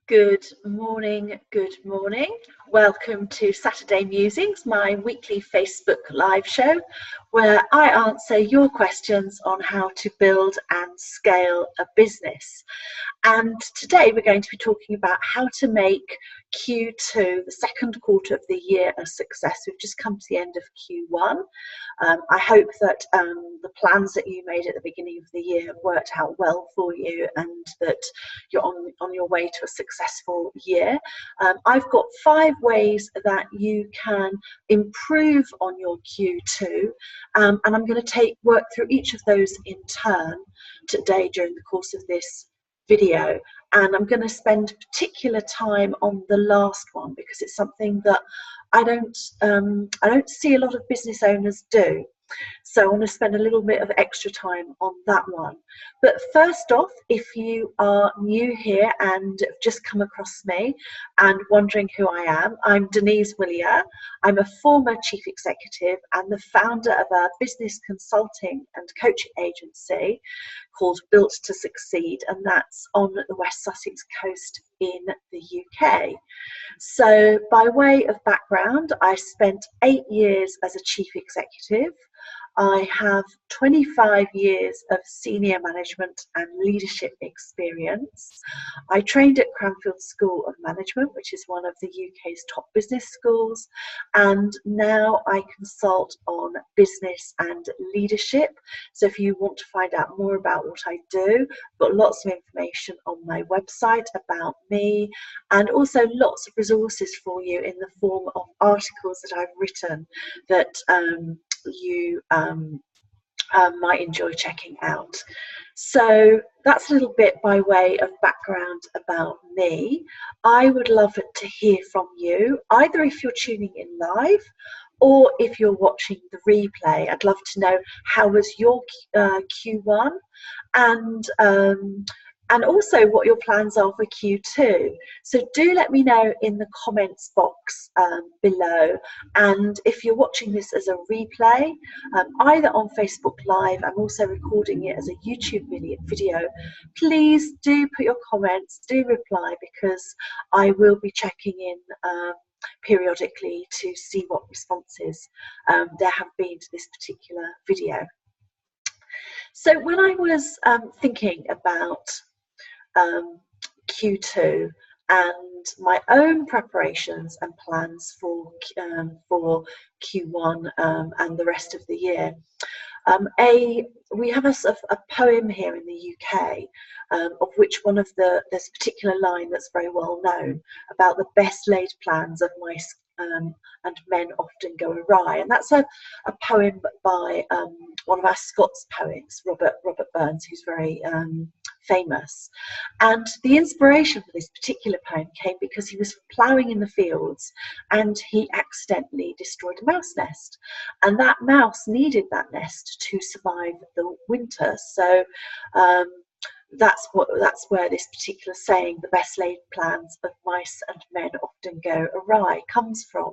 Good morning, good morning. Welcome to Saturday Musings, my weekly Facebook live show where I answer your questions on how to build and scale a business. And today we're going to be talking about how to make Q2, the second quarter of the year, a success. We've just come to the end of Q1. I hope that the plans that you made at the beginning of the year have worked out well for you and that you're on your way to a successful year. I've got 5 ways that you can improve on your Q2, and I'm going to work through each of those in turn today during the course of this video, and I'm going to spend particular time on the last one because it's something that I don't see a lot of business owners do. So I want to spend a little bit of extra time on that one. But first off, if you are new here and have just come across me and wondering who I am, I'm Denyse Whillier. I'm a former chief executive and the founder of a business consulting and coaching agency called Built to Succeed, and that's on the West Sussex coast in the UK. So by way of background, I spent 8 years as a chief executive. I have 25 years of senior management and leadership experience. I trained at Cranfield School of Management, which is one of the UK's top business schools, and now I consult on business and leadership. So if you want to find out more about what I do, I've got lots of information on my website about me, and also lots of resources for you in the form of articles that I've written that you might enjoy checking out. So that's a little bit by way of background about me. I would love to hear from you, either if you're tuning in live or if you're watching the replay. I'd love to know how was your Q1 and also what your plans are for Q2. So do let me know in the comments box below. And if you're watching this as a replay, either on Facebook Live, I'm also recording it as a YouTube video, please do put your comments, do reply, because I will be checking in periodically to see what responses there have been to this particular video. So when I was thinking about Q2 and my own preparations and plans for Q1 and the rest of the year, we have a poem here in the UK, of which there's a particular line that's very well known about the best laid plans of mice and men often go awry, and that's a poem by one of our Scots poets, Robert Burns, who's very famous. And the inspiration for this particular poem came because he was ploughing in the fields and he accidentally destroyed a mouse nest, and that mouse needed that nest to survive the winter. So that's where this particular saying, the best laid plans of mice and men often go awry, comes from.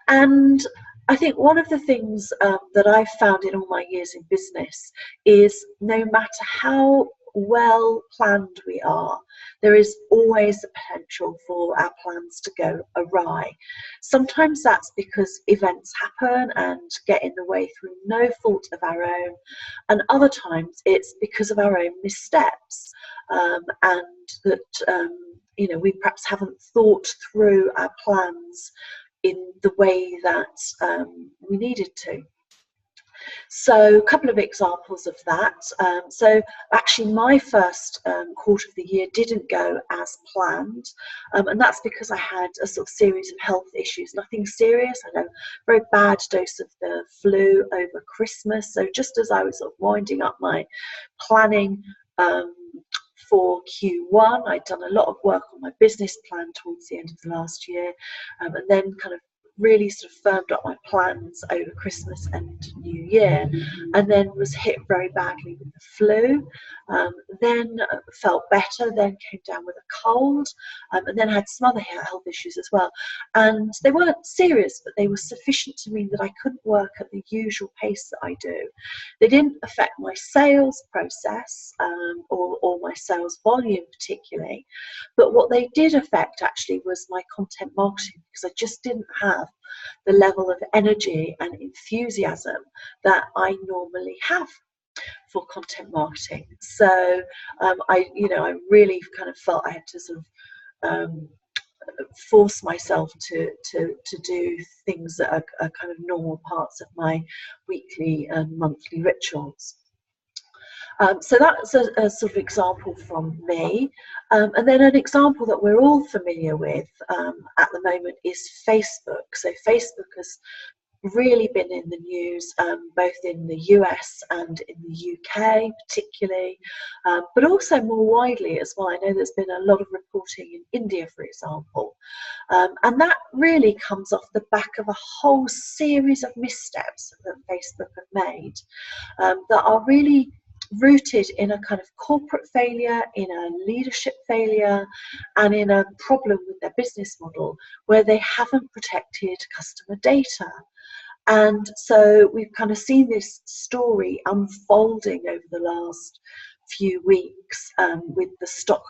And I think one of the things that I've found in all my years in business is no matter how well planned we are, there is always the potential for our plans to go awry. Sometimes that's because events happen and get in the way through no fault of our own, and other times it's because of our own missteps, and that we perhaps haven't thought through our plans in the way that we needed to. So a couple of examples of that. So actually my first quarter of the year didn't go as planned, and that's because I had a sort of series of health issues. Nothing serious. I had a very bad dose of the flu over Christmas. So just as I was sort of winding up my planning for Q1, I'd done a lot of work on my business plan towards the end of the last year, and then kind of really sort of firmed up my plans over Christmas and New Year, and then was hit very badly with the flu. Then felt better, then came down with a cold, and then had some other health issues as well. And they weren't serious, but they were sufficient to mean that I couldn't work at the usual pace that I do. They didn't affect my sales process or my sales volume particularly, but what they did affect actually was my content marketing, because I just didn't have the level of energy and enthusiasm that I normally have for content marketing. So I really kind of felt I had to sort of force myself to do things that are kind of normal parts of my weekly and monthly rituals. So that's a sort of example from me. And then an example that we're all familiar with at the moment is Facebook. So Facebook has really been in the news, both in the US and in the UK particularly, but also more widely as well. I know there's been a lot of reporting in India, for example, and that really comes off the back of a whole series of missteps that Facebook have made that are really rooted in a kind of corporate failure, in a leadership failure, and in a problem with their business model where they haven't protected customer data. And so we've kind of seen this story unfolding over the last few weeks with the stock,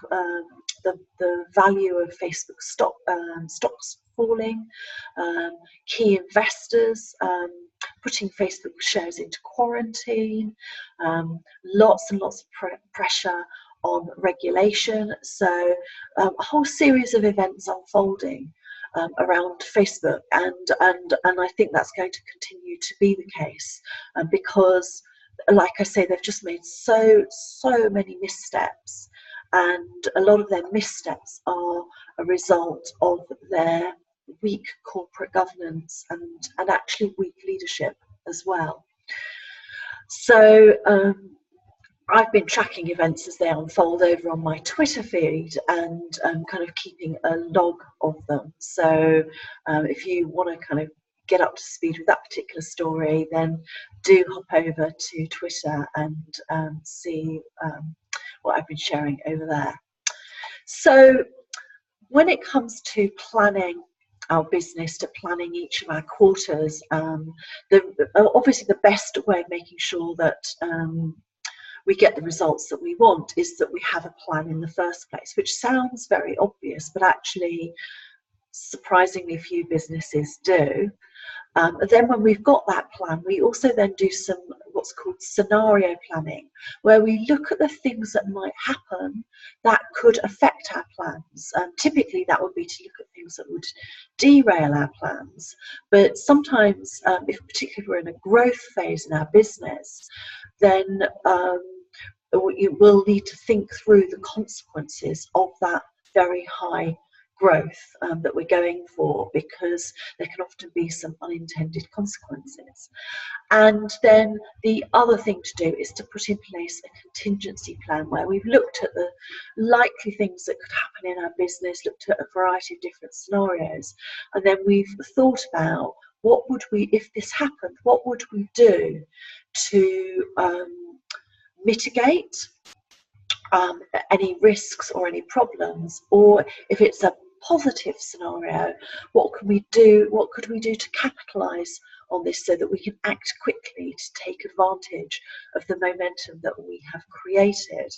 the value of Facebook stocks falling, key investors putting Facebook shares into quarantine, lots and lots of pressure on regulation. So a whole series of events unfolding around Facebook, and I think that's going to continue to be the case because, like I say, they've just made so many missteps, and a lot of their missteps are a result of their weak corporate governance and actually weak leadership as well. So I've been tracking events as they unfold over on my Twitter feed and kind of keeping a log of them. So if you want to kind of get up to speed with that particular story, then do hop over to Twitter and see what I've been sharing over there. So when it comes to planning our business, to planning each of our quarters, obviously the best way of making sure that we get the results that we want is that we have a plan in the first place, which sounds very obvious, but actually surprisingly few businesses do. Then when we've got that plan, we also then do some what's called scenario planning, where we look at the things that might happen that could affect our plans. Typically that would be to look at things that would derail our plans, but sometimes if particularly we're in a growth phase in our business, then you will need to think through the consequences of that very high growth that we're going for, because there can often be some unintended consequences. And then the other thing to do is to put in place a contingency plan where we've looked at the likely things that could happen in our business, looked at a variety of different scenarios, and then we've thought about what would we, if this happened, what would we do to mitigate any risks or any problems, or if it's a positive scenario, what could we do to capitalize on this so that we can act quickly to take advantage of the momentum that we have created.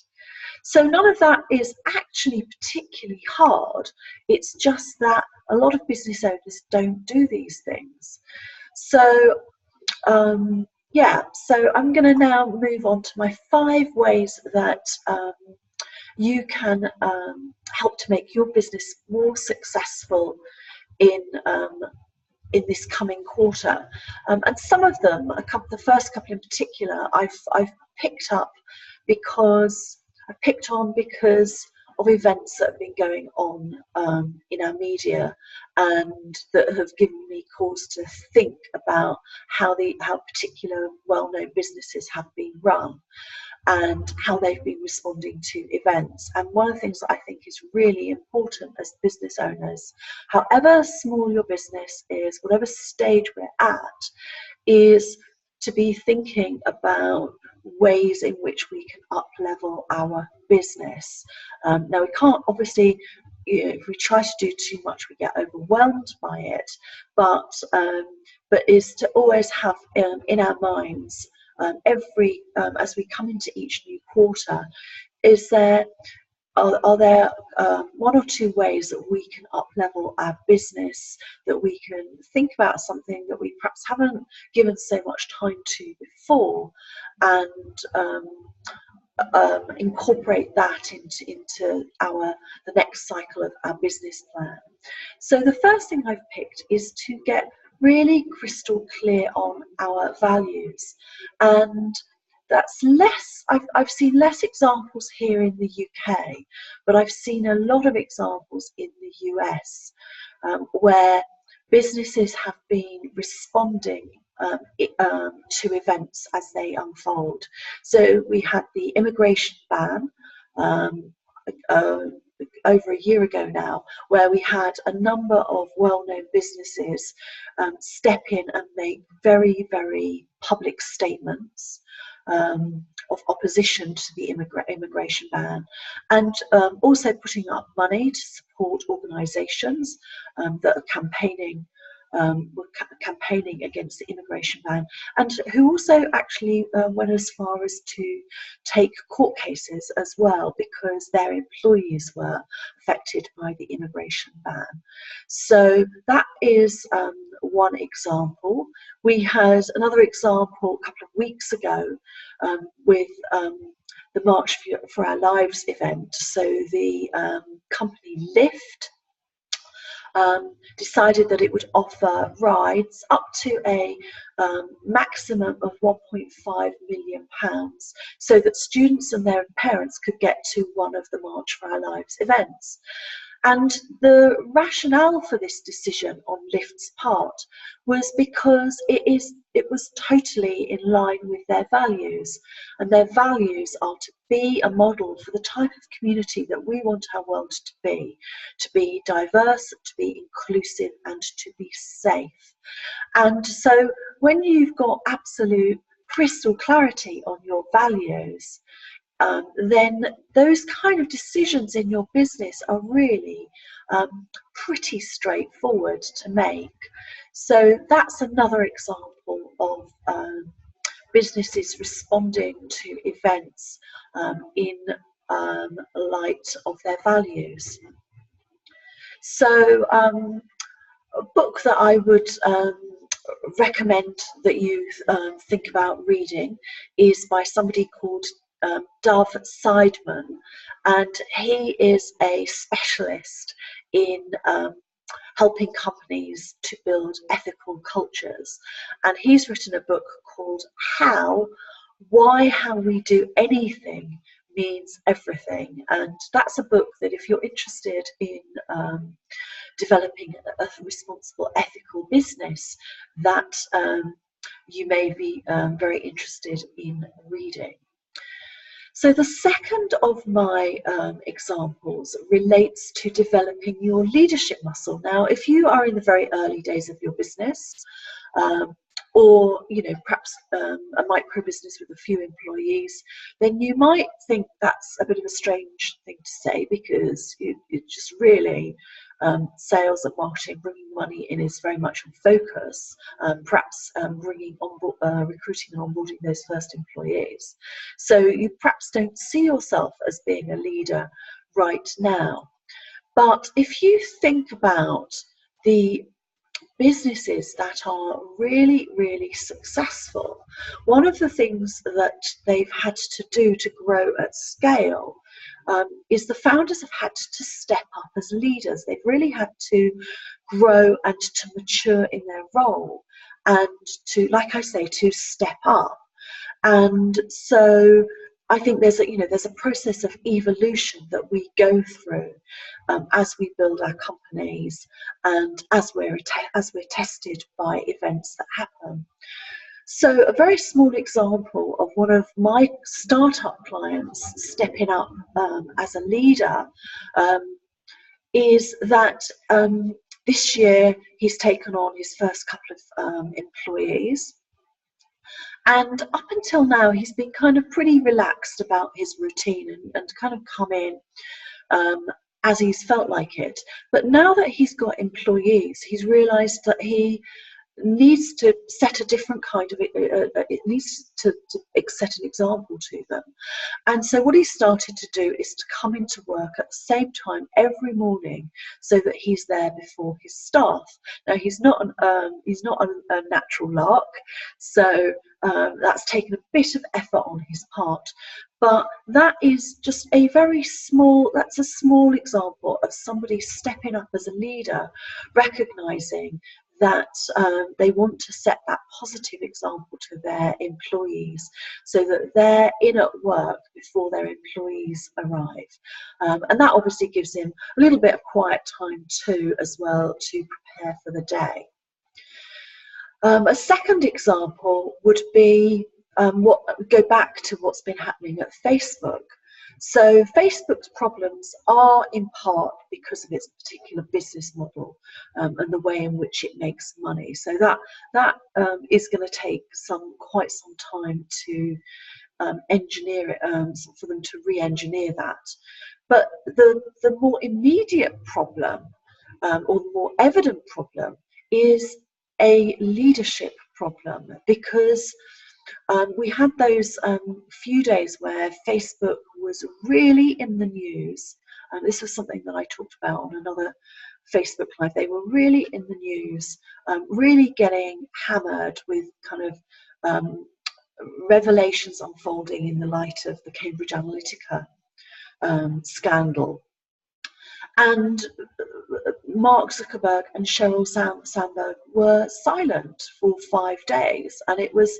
So none of that is actually particularly hard, it's just that a lot of business owners don't do these things. So yeah, so I'm going to now move on to my 5 ways that you can help to make your business more successful in this coming quarter. And some of them, the first couple in particular, I've picked up because of events that have been going on in our media, and that have given me cause to think about how particular well-known businesses have been run. and how they've been responding to events. And one of the things that I think is really important as business owners, however small your business is, whatever stage we're at, is to be thinking about ways in which we can up-level our business. Now, we can't, obviously, if we try to do too much, we get overwhelmed by it, but is to always have in our minds, as we come into each new quarter, are there one or two ways that we can up-level our business, that we can think about something that we perhaps haven't given so much time to before, and incorporate that into the next cycle of our business plan. So the first thing I've picked is to get really crystal clear on our values, and that's less, I've seen less examples here in the UK, but I've seen a lot of examples in the US, where businesses have been responding to events as they unfold. So we had the immigration ban over a year ago now, where we had a number of well-known businesses step in and make very, very public statements of opposition to the immigration ban, and also putting up money to support organisations that are campaigning against the immigration ban, and who also actually went as far as to take court cases as well, because their employees were affected by the immigration ban. So that is one example. We had another example a couple of weeks ago with the March for Our Lives event. So the company Lyft decided that it would offer rides up to a maximum of £1.5 million, so that students and their parents could get to one of the March for Our Lives events. And the rationale for this decision on Lyft's part was because it was totally in line with their values, and their values are to be a model for the type of community that we want our world to be diverse, to be inclusive, and to be safe. And so when you've got absolute crystal clarity on your values, then those kind of decisions in your business are really pretty straightforward to make. So that's another example of businesses responding to events in light of their values. So a book that I would recommend that you think about reading is by somebody called Dov Seidman, and he is a specialist in helping companies to build ethical cultures, and he's written a book called Why How We Do Anything Means Everything, and that's a book that if you're interested in developing a responsible ethical business, that you may be very interested in reading. So the second of my examples relates to developing your leadership muscle. Now, if you are in the very early days of your business, or perhaps a micro business with a few employees, then you might think that's a bit of a strange thing to say, because it's just really sales and marketing, bringing money in is very much in focus, perhaps recruiting and onboarding those first employees. So you perhaps don't see yourself as being a leader right now. But if you think about the businesses that are really, really successful, one of the things that they've had to do to grow at scale is the founders have had to step up as leaders. They've really had to grow and to mature in their role, and to, like I say, to step up. And so I think there's a process of evolution that we go through as we build our companies, and as we're tested by events that happen. So a very small example of one of my startup clients stepping up as a leader is that this year he's taken on his first couple of employees. And up until now, he's been kind of pretty relaxed about his routine and kind of come in as he's felt like it. But now that he's got employees, he's realised that he needs to set a different kind of it needs to set an example to them. And so what he started to do is to come into work at the same time every morning, so that he's there before his staff. Now he's not a natural lark, so that's taken a bit of effort on his part. But that is just a small example of somebody stepping up as a leader, recognising that they want to set that positive example to their employees, so that they're in at work before their employees arrive. And that obviously gives him a little bit of quiet time too, as well, to prepare for the day. A second example would be go back to what's been happening at Facebook. So Facebook's problems are in part because of its particular business model and the way in which it makes money. So that is going to take quite some time to engineer it, for them to re-engineer that. But the more immediate problem, or the more evident problem, is a leadership problem, because we had those few days where Facebook was really in the news. This was something that I talked about on another Facebook Live. They were really in the news, really getting hammered with kind of revelations unfolding in the light of the Cambridge Analytica scandal. And Mark Zuckerberg and Sheryl Sandberg were silent for 5 days, and it was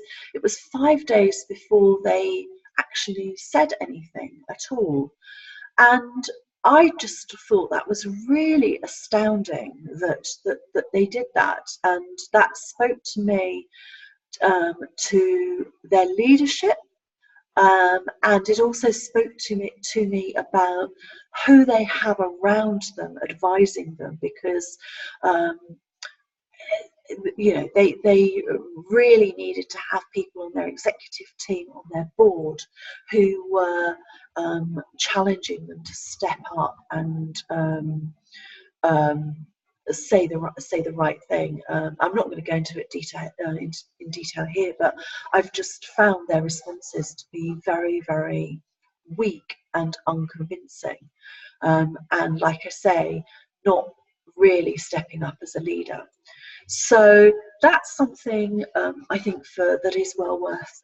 5 days before they actually said anything at all. And I just thought that was really astounding that they did that, and that spoke to me to their leadership. And it also spoke to me about who they have around them, advising them, because you know, they really needed to have people on their executive team, on their board, who were challenging them to step up and say the right thing. I'm not going to go into it in detail here, but I've just found their responses to be very, very weak and unconvincing, and like I say, not really stepping up as a leader. So that's something I think that is well worth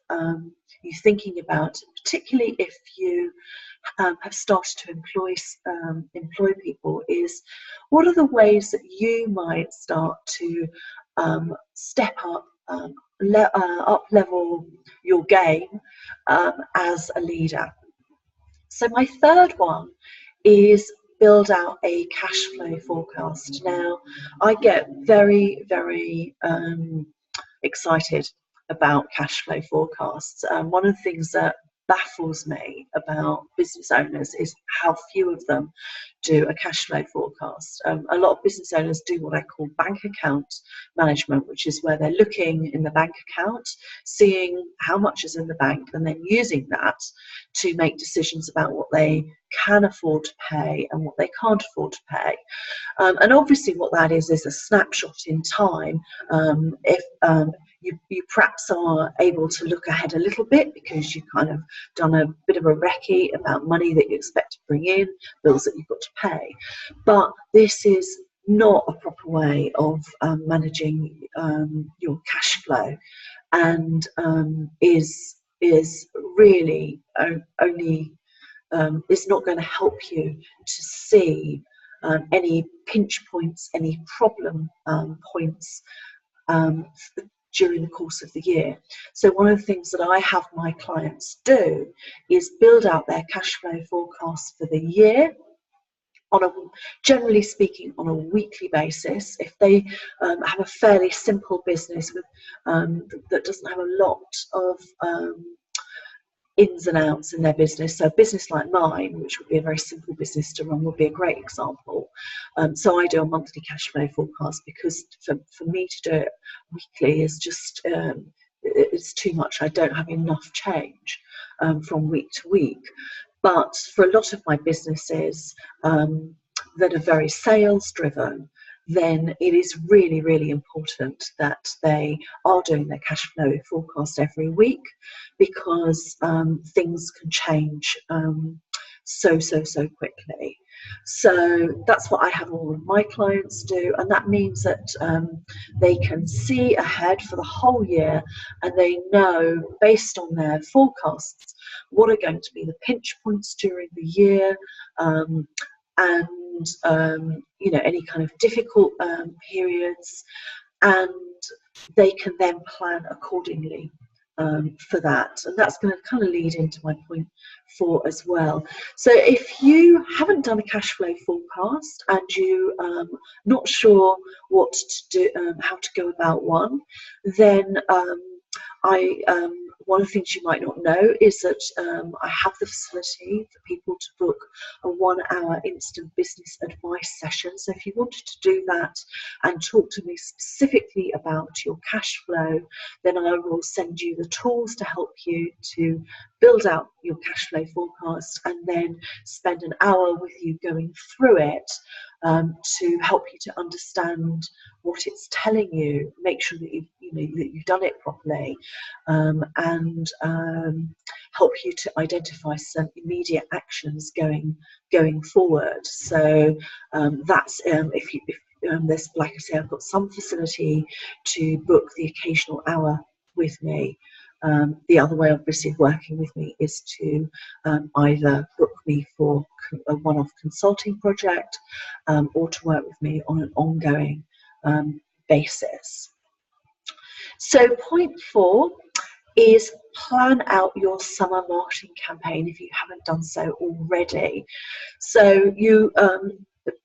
you thinking about, particularly if you have started to employ people, is what are the ways that you might start to step up, up level your game as a leader. So my third one is build out a cash flow forecast. Now, I get very, very excited about cash flow forecasts. One of the things that baffles me about business owners is how few of them do a cash flow forecast. A lot of business owners do what I call bank account management, which is where they're looking in the bank account, seeing how much is in the bank, and then using that to make decisions about what they can afford to pay and what they can't afford to pay. And obviously what that is a snapshot in time. If you perhaps are able to look ahead a little bit because you've kind of done a bit of a recce about money that you expect to bring in, bills that you've got to pay. But this is not a proper way of managing your cash flow, and is really only is not going to help you to see any pinch points, any problem points during the course of the year. So one of the things that I have my clients do is build out their cash flow forecast for the year, on a, generally speaking, on a weekly basis. If they have a fairly simple business with that doesn't have a lot of ins and outs in their business, so a business like mine, which would be a very simple business to run, would be a great example. So I do a monthly cash flow forecast, because for me to do it weekly is just it's too much. I don't have enough change from week to week. But for a lot of my businesses that are very sales driven, then it is really, really important that they are doing their cash flow forecast every week, because things can change so quickly. So that's what I have all of my clients do, and that means that they can see ahead for the whole year, and they know, based on their forecasts, what are going to be the pinch points during the year, and you know, any kind of difficult periods, and they can then plan accordingly for that. And that's going to kind of lead into my point 4 as well. So if you haven't done a cash flow forecast and you not sure what to do, how to go about one, then one of the things you might not know is that I have the facility for people to book a 1-hour instant business advice session. So if you wanted to do that and talk to me specifically about your cash flow, then I will send you the tools to help you to build out your cash flow forecast, and then spend an hour with you going through it to help you to understand what it's telling you, make sure that you've done it properly, and help you to identify some immediate actions going forward. So that's if there's, like I say, I've got some facility to book the occasional hour with me. The other way, obviously, of working with me is to either book me for a one-off consulting project, or to work with me on an ongoing basis. So point 4 is plan out your summer marketing campaign if you haven't done so already. So you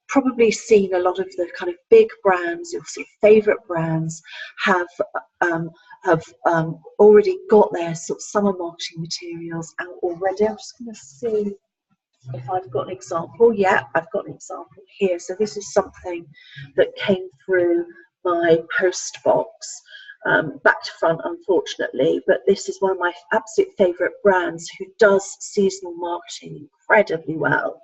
probably seen a lot of the kind of big brands, your sort of favourite brands, have already got their sort of summer marketing materials out already. I'm just going to see if I've got an example. Yeah, I've got an example here. So this is something that came through my post box, back to front, unfortunately, but this is one of my absolute favourite brands who does seasonal marketing incredibly well,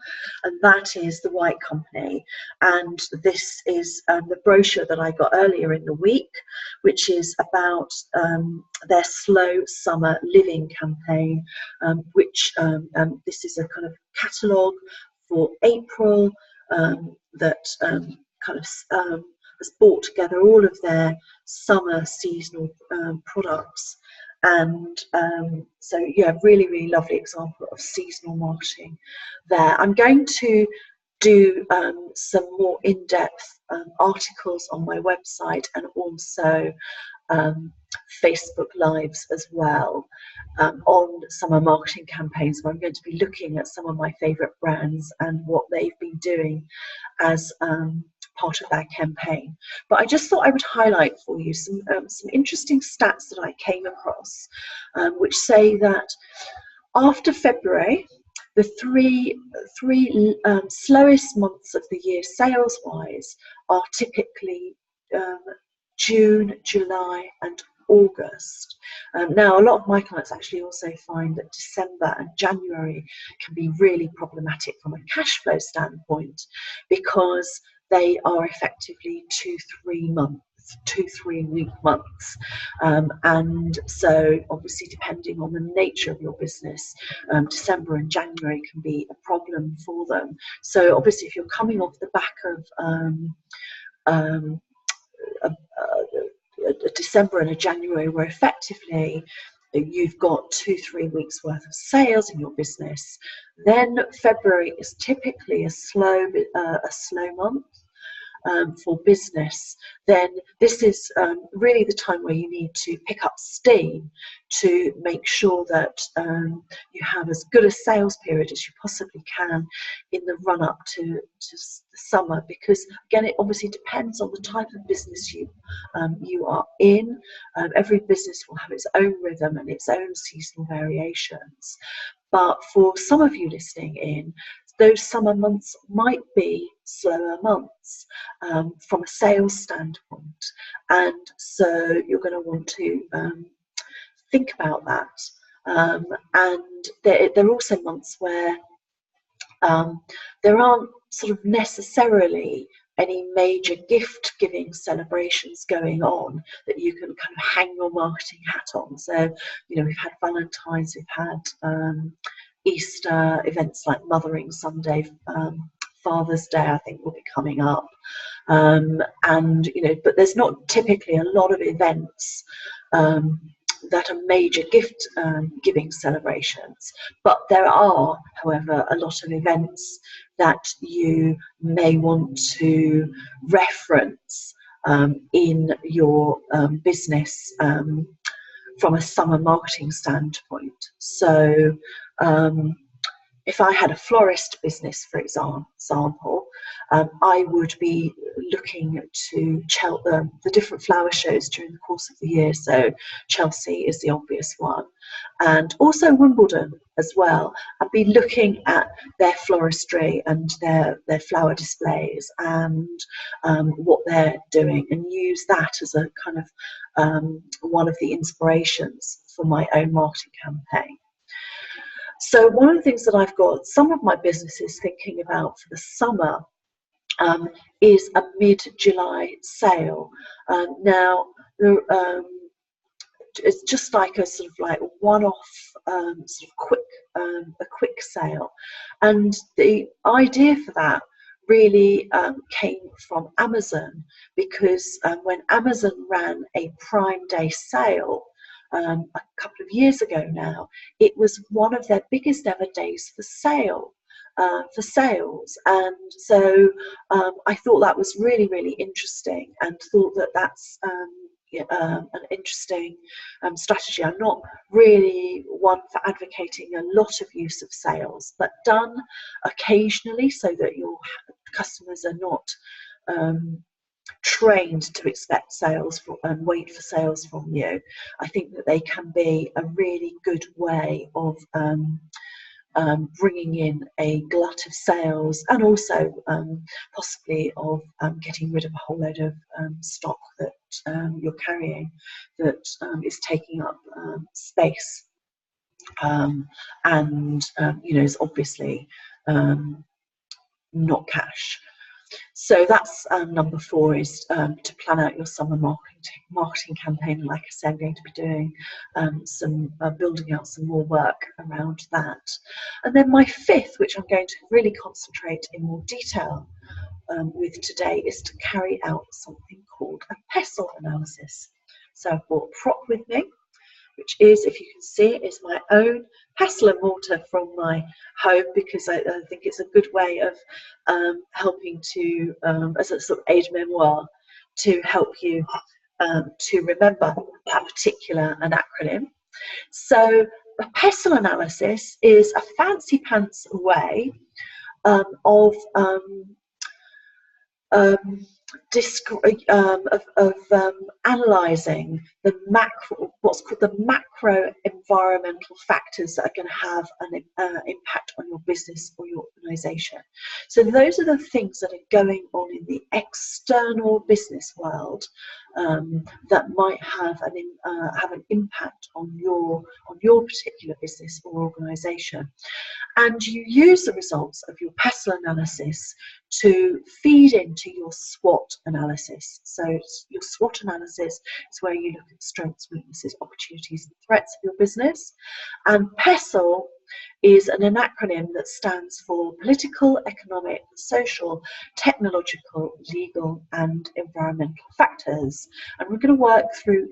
and that is the White Company. And this is the brochure that I got earlier in the week, which is about their slow summer living campaign, which this is a kind of catalogue for April that kind of has brought together all of their summer seasonal products. And so yeah, really lovely example of seasonal marketing there. I'm going to do some more in-depth articles on my website, and also Facebook Lives as well, on summer marketing campaigns, where I'm going to be looking at some of my favourite brands and what they've been doing as part of that campaign. But I just thought I would highlight for you some interesting stats that I came across, which say that after February, the three slowest months of the year sales-wise are typically June, July and August. Now, a lot of my clients actually also find that December and January can be really problematic from a cash flow standpoint, because they are effectively 2-3 week months, and so obviously, depending on the nature of your business, December and January can be a problem for them. So obviously, if you're coming off the back of a December and a January where effectively you've got 2-3 weeks worth of sales in your business, then February is typically a slow month. for business, then this is really the time where you need to pick up steam to make sure that you have as good a sales period as you possibly can in the run up to the summer, because again it obviously depends on the type of business you are in. Every business will have its own rhythm and its own seasonal variations, but for some of you listening in, those summer months might be slower months from a sales standpoint, and so you're going to want to think about that. And there are also months where there aren't sort of necessarily any major gift giving celebrations going on that you can kind of hang your marketing hat on. So, you know, we've had Valentine's, we've had Easter, events like Mothering Sunday, Father's Day I think will be coming up, and you know, but there's not typically a lot of events that are major gift giving celebrations, but there are, however, a lot of events that you may want to reference in your business from a summer marketing standpoint. So if I had a florist business, for example, I would be looking to the different flower shows during the course of the year. So Chelsea is the obvious one, and also Wimbledon as well. I'd be looking at their floristry and their flower displays and what they're doing, and use that as a kind of one of the inspirations for my own marketing campaign. So one of the things that I've got some of my businesses thinking about for the summer is a mid-July sale. Now, it's just like a sort of like one-off sort of a quick sale, and the idea for that really came from Amazon, because when Amazon ran a Prime Day sale a couple of years ago now, it was one of their biggest ever days for sales, and so I thought that was really, really interesting, and thought that that's an interesting strategy. I'm not really one for advocating a lot of use of sales, but done occasionally so that your customers are not trained to expect sales and wait for sales from you. I think that they can be a really good way of bringing in a glut of sales, and also possibly of getting rid of a whole load of stock that you're carrying that is taking up space, and you know, is obviously not cash. So that's number 4, is to plan out your summer marketing campaign. Like I said, I'm going to be doing some building out some more work around that. And then my 5th, which I'm going to really concentrate in more detail with today, is to carry out something called a PESTLE analysis. So I've brought a prop with me, which is, if you can see, is my own pestle and mortar from my home, because I think it's a good way of helping to, as a sort of aide-memoire, to help you to remember that particular acronym. So a pestle analysis is a fancy pants way of analysing the what's called the macro environmental factors that are going to have an impact on your business or your organisation. So those are the things that are going on in the external business world that might have an impact on your particular business or organisation. And you use the results of your PESTLE analysis to feed into your SWOT analysis. So your SWOT analysis is where you look at strengths, weaknesses, opportunities, and threats of your business. And PESTLE is an acronym that stands for political, economic, social, technological, legal, and environmental factors. And we're going to work through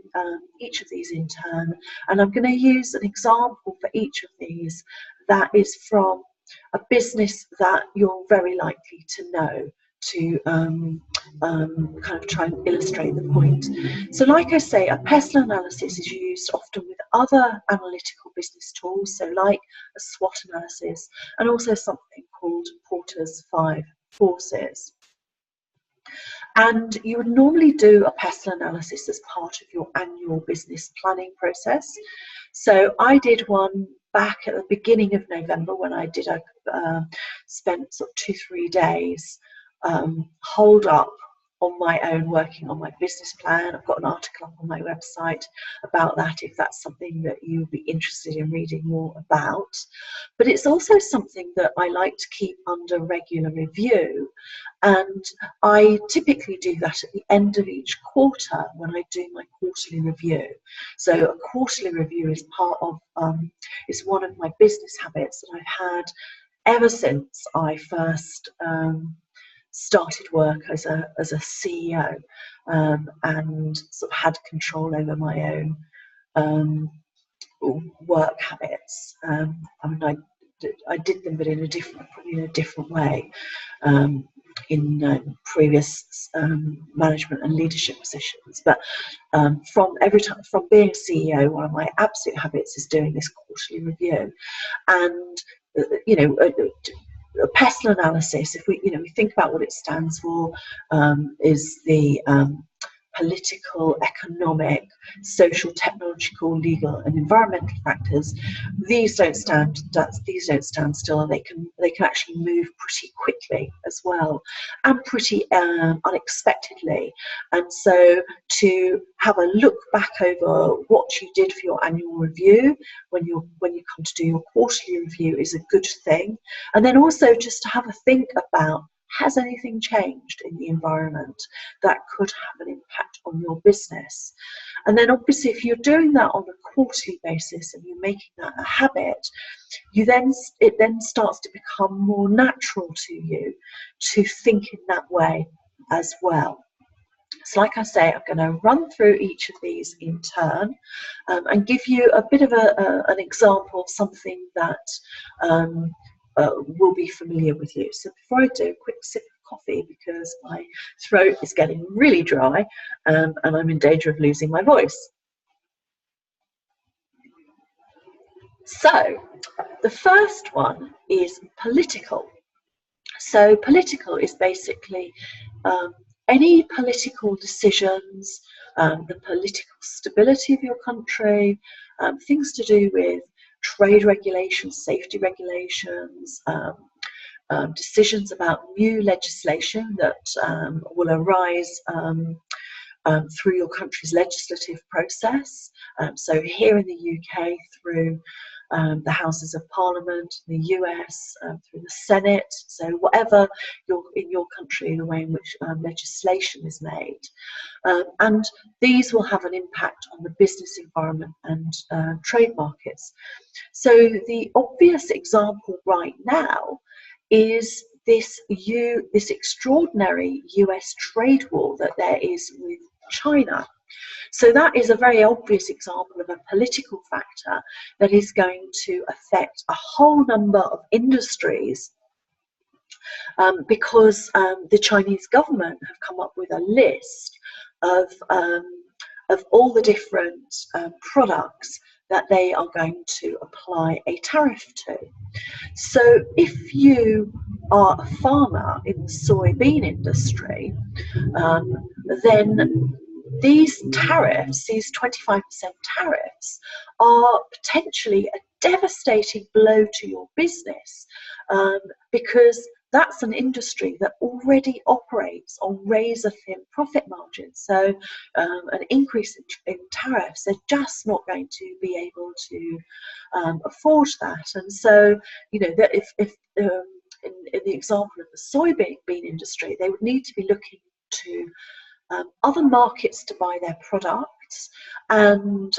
each of these in turn. And I'm going to use an example for each of these that is from a business that you're very likely to know. kind of try and illustrate the point. So like I say, a PESTLE analysis is used often with other analytical business tools, so like a SWOT analysis, and also something called Porter's 5 forces. And you would normally do a PESTLE analysis as part of your annual business planning process. So I did one back at the beginning of November when I did spent sort of 2-3 days holed up on my own, working on my business plan. I've got an article up on my website about that if that's something that you'd be interested in reading more about. But it's also something that I like to keep under regular review, and I typically do that at the end of each quarter when I do my quarterly review. So a quarterly review is part of is one of my business habits that I've had ever since I first started work as a CEO, and sort of had control over my own work habits. I mean, I did them, but probably in a different way in previous management and leadership positions. But from being a CEO, one of my absolute habits is doing this quarterly review, and you know. A PESTLE analysis, if we think about what it stands for, is the political, economic, social, technological, legal, and environmental factors. These don't stand still, and they can actually move pretty quickly as well, and pretty unexpectedly. And so to have a look back over what you did for your annual review when you come to do your quarterly review is a good thing. And then also just to have a think about, has anything changed in the environment that could have an impact on your business? And then obviously if you're doing that on a quarterly basis and you're making that a habit, it then starts to become more natural to you to think in that way as well. So like I say, I'm going to run through each of these in turn and give you a bit of an example of something that will be familiar with you. So before I do, a quick sip of coffee because my throat is getting really dry and I'm in danger of losing my voice. So the first one is political. So political is basically any political decisions, the political stability of your country, things to do with trade regulations, safety regulations, decisions about new legislation that will arise through your country's legislative process. So here in the UK through the Houses of Parliament, the US through the Senate, so whatever in your country, the way in which legislation is made. And these will have an impact on the business environment and trade markets. So the obvious example right now is this extraordinary US trade war that there is with China. So that is a very obvious example of a political factor that is going to affect a whole number of industries because the Chinese government have come up with a list of all the different products that they are going to apply a tariff to. So if you are a farmer in the soybean industry, then these tariffs, these 25% tariffs, are potentially a devastating blow to your business because that's an industry that already operates on razor-thin profit margins. So an increase in tariffs, they're just not going to be able to afford that. And so, you know, that if in the example of the soybean industry, they would need to be looking to other markets to buy their products, and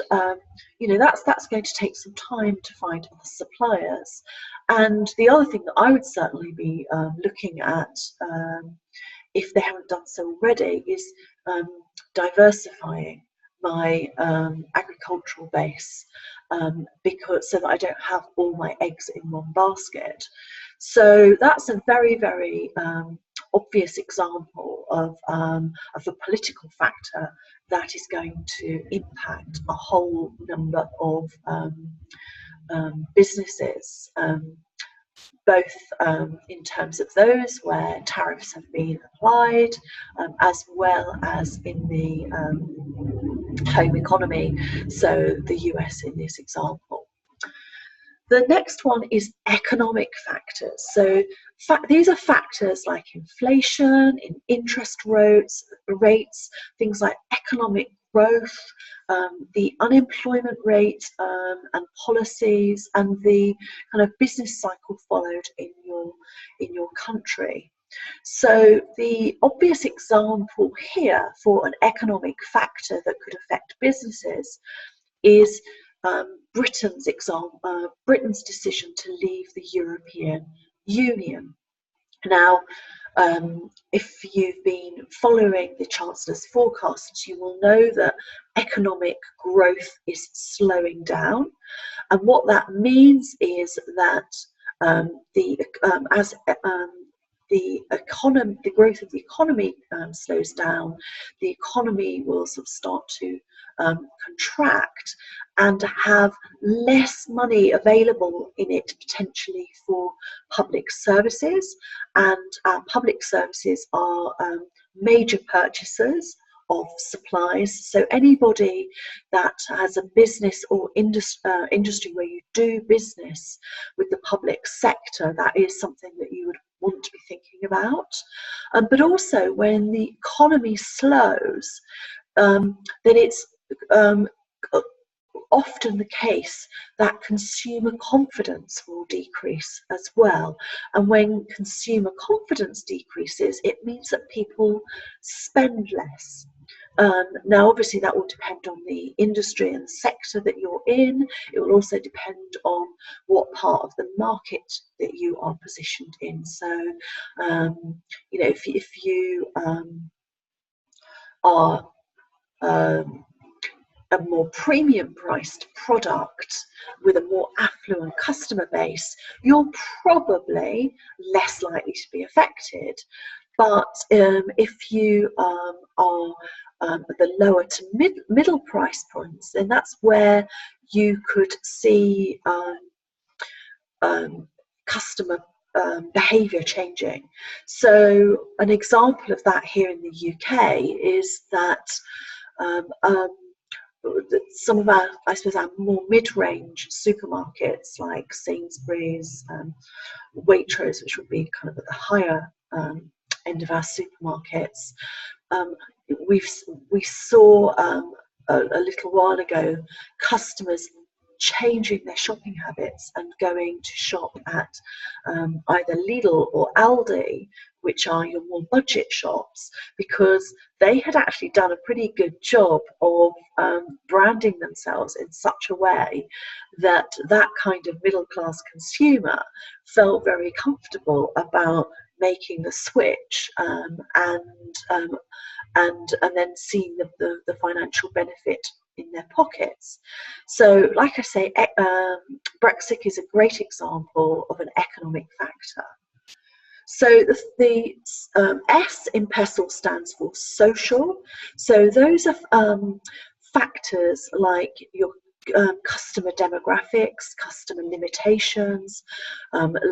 you know, that's going to take some time to find other suppliers. And the other thing that I would certainly be looking at, if they haven't done so already, is diversifying my agricultural base, because so that I don't have all my eggs in one basket. So that's a very, very obvious example of a political factor that is going to impact a whole number of businesses, both in terms of those where tariffs have been applied, as well as in the home economy, so the US in this example. The next one is economic factors. So these are factors like inflation, interest rates, things like economic growth, the unemployment rate, and policies, and the kind of business cycle followed in your country. So the obvious example here for an economic factor that could affect businesses is Britain's decision to leave the European Union. Now, if you've been following the Chancellor's forecasts, you will know that economic growth is slowing down, and what that means is that the growth of the economy slows down, the economy will sort of start to contract and have less money available in it potentially for public services, and public services are major purchasers of supplies. So anybody that has a business or industry where you do business with the public sector, that is something that you would want to be thinking about. But also when the economy slows, then it's often the case that consumer confidence will decrease as well. And when consumer confidence decreases, it means that people spend less. Now, obviously, that will depend on the industry and the sector that you're in. It will also depend on what part of the market that you are positioned in. So, you know, if you are a more premium priced product with a more affluent customer base, you're probably less likely to be affected. But if you are the lower to middle price points, then that's where you could see customer behaviour changing. So an example of that here in the UK is that some of our, I suppose, our more mid-range supermarkets like Sainsbury's, Waitrose, which would be kind of at the higher end of our supermarkets, we saw a little while ago customers changing their shopping habits and going to shop at either Lidl or Aldi, which are your more budget shops, because they had actually done a pretty good job of branding themselves in such a way that that kind of middle class consumer felt very comfortable about making the switch and then seeing the financial benefit in their pockets. So, like I say, Brexit is a great example of an economic factor. So the S in PESTLE stands for social. So those are factors like your customer demographics, customer limitations,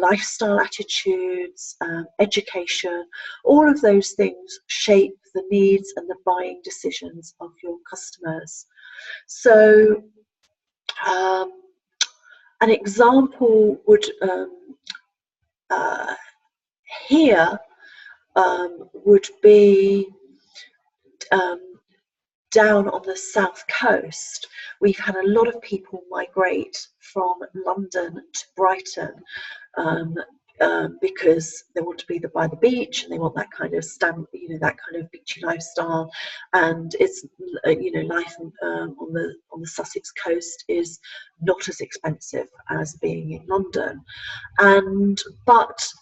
lifestyle attitudes, education. All of those things shape the needs and the buying decisions of your customers. So an example would here would be down on the south coast. We've had a lot of people migrate from London to Brighton because they want to be by the beach and they want that kind of that kind of beachy lifestyle. And it's life on the Sussex coast is not as expensive as being in London, but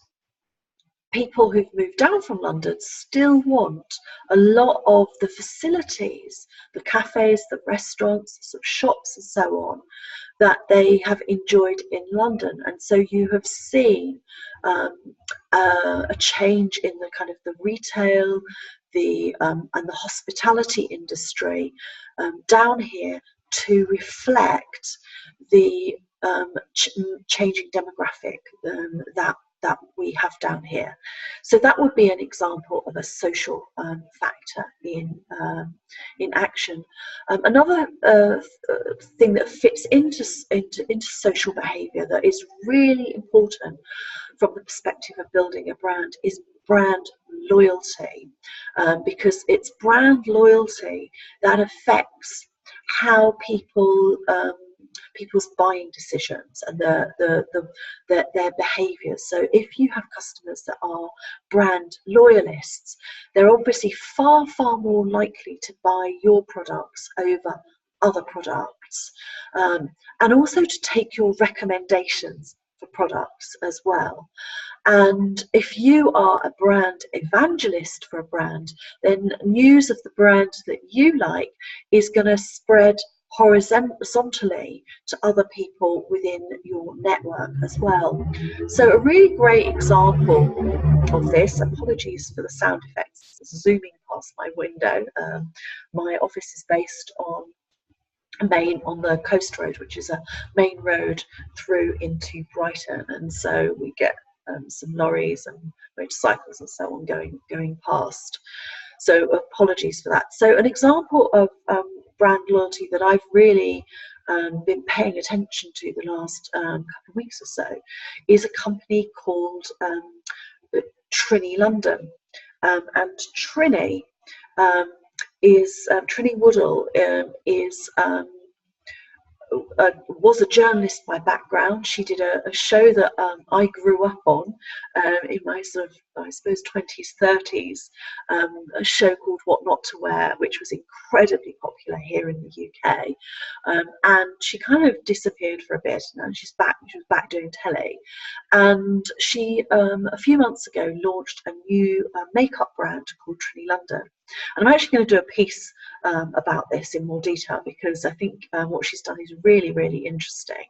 people who've moved down from London still want a lot of the facilities, the cafes, the restaurants, the sort of shops and so on, that they have enjoyed in London. And so you have seen a change in the kind of the retail, and the hospitality industry down here to reflect the changing demographic that we have down here. So that would be an example of a social factor in action. Another thing that fits into social behaviour that is really important from the perspective of building a brand is brand loyalty, because it's brand loyalty that affects how people's buying decisions and their behaviours. So if you have customers that are brand loyalists, they're obviously far more likely to buy your products over other products, and also to take your recommendations for products as well. And if you are a brand evangelist for a brand, then news of the brand that you like is going to spread horizontally to other people within your network as well. So a really great example of this, apologies for the sound effects zooming past my window, my office is based on the Coast Road, which is a main road through into Brighton, and so we get some lorries and motorcycles and so on going past. So apologies for that. So an example of brand loyalty that I've really been paying attention to the last couple of weeks or so is a company called Trinny London, and Trinny Trinny Woodall is was a journalist by background. She did a show that I grew up on in my sort of, I suppose, 20s, 30s, a show called What Not to Wear, which was incredibly popular here in the UK. And she kind of disappeared for a bit. Now she's back. She was back doing telly, and she a few months ago launched a new makeup brand called Trinny London. And I'm actually going to do a piece about this in more detail, because I think what she's done is really, really interesting.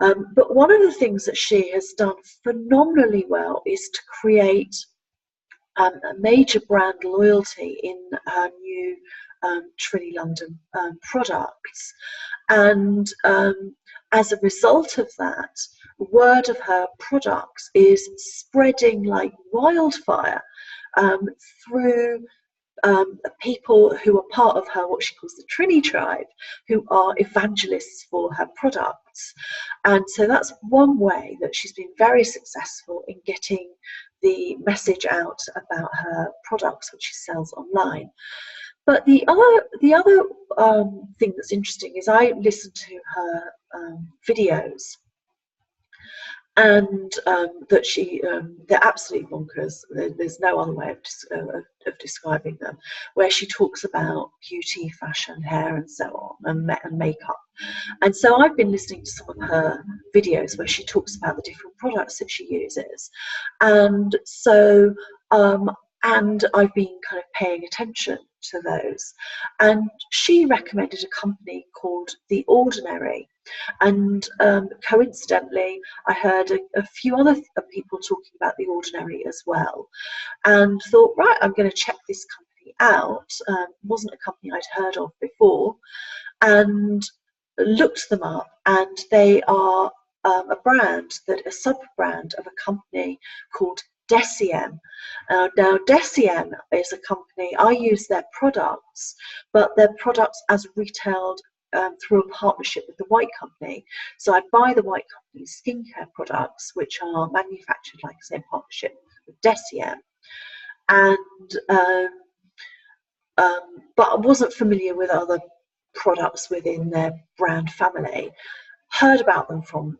But one of the things that she has done phenomenally well is to create a major brand loyalty in her new Trinny London products. And as a result of that, word of her products is spreading like wildfire through people who are part of her, what she calls the Trinny tribe, who are evangelists for her products. And so that's one way that she's been very successful in getting the message out about her products, which she sells online. But the other thing that's interesting is I listen to her videos, and that they're absolutely bonkers. There's no other way of describing them, where she talks about beauty, fashion, hair and so on, and makeup. And so I've been listening to some of her videos where she talks about the different products that she uses, and so and I've been kind of paying attention to those. And she recommended a company called The Ordinary, and coincidentally I heard a few other people talking about The Ordinary as well, and thought, right, I'm going to check this company out. Wasn't a company I'd heard of before, and looked them up, and they are a sub-brand of a company called Deciem. Now Deciem is a company, I use their products, but their products as retailed through a partnership with the White Company. So I buy the White Company's skincare products, which are manufactured, like I say, in partnership with Deciem. And but I wasn't familiar with other products within their brand family. Heard about them from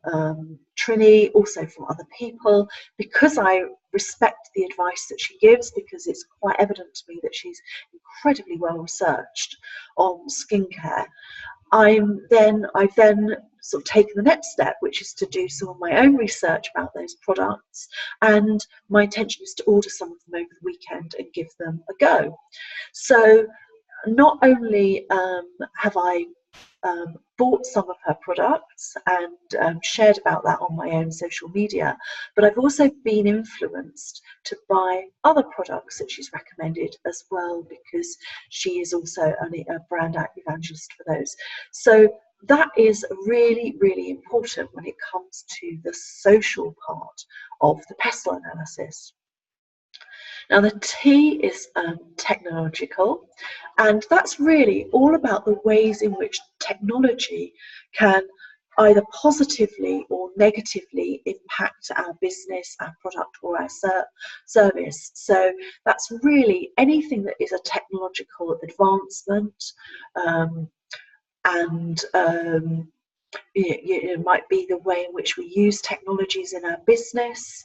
Trinny, also from other people, because I respect the advice that she gives, because it's quite evident to me that she's incredibly well researched on skincare. I've then sort of taken the next step, which is to do some of my own research about those products, and my intention is to order some of them over the weekend and give them a go. So not only have I bought some of her products and shared about that on my own social media, but I've also been influenced to buy other products that she's recommended as well, because she is also a brand evangelist for those. So that is really, really important when it comes to the social part of the PESTLE analysis. Now the T is technological, and that's really all about the ways in which technology can either positively or negatively impact our business, our product, or our service. So that's really anything that is a technological advancement, and it might be the way in which we use technologies in our business,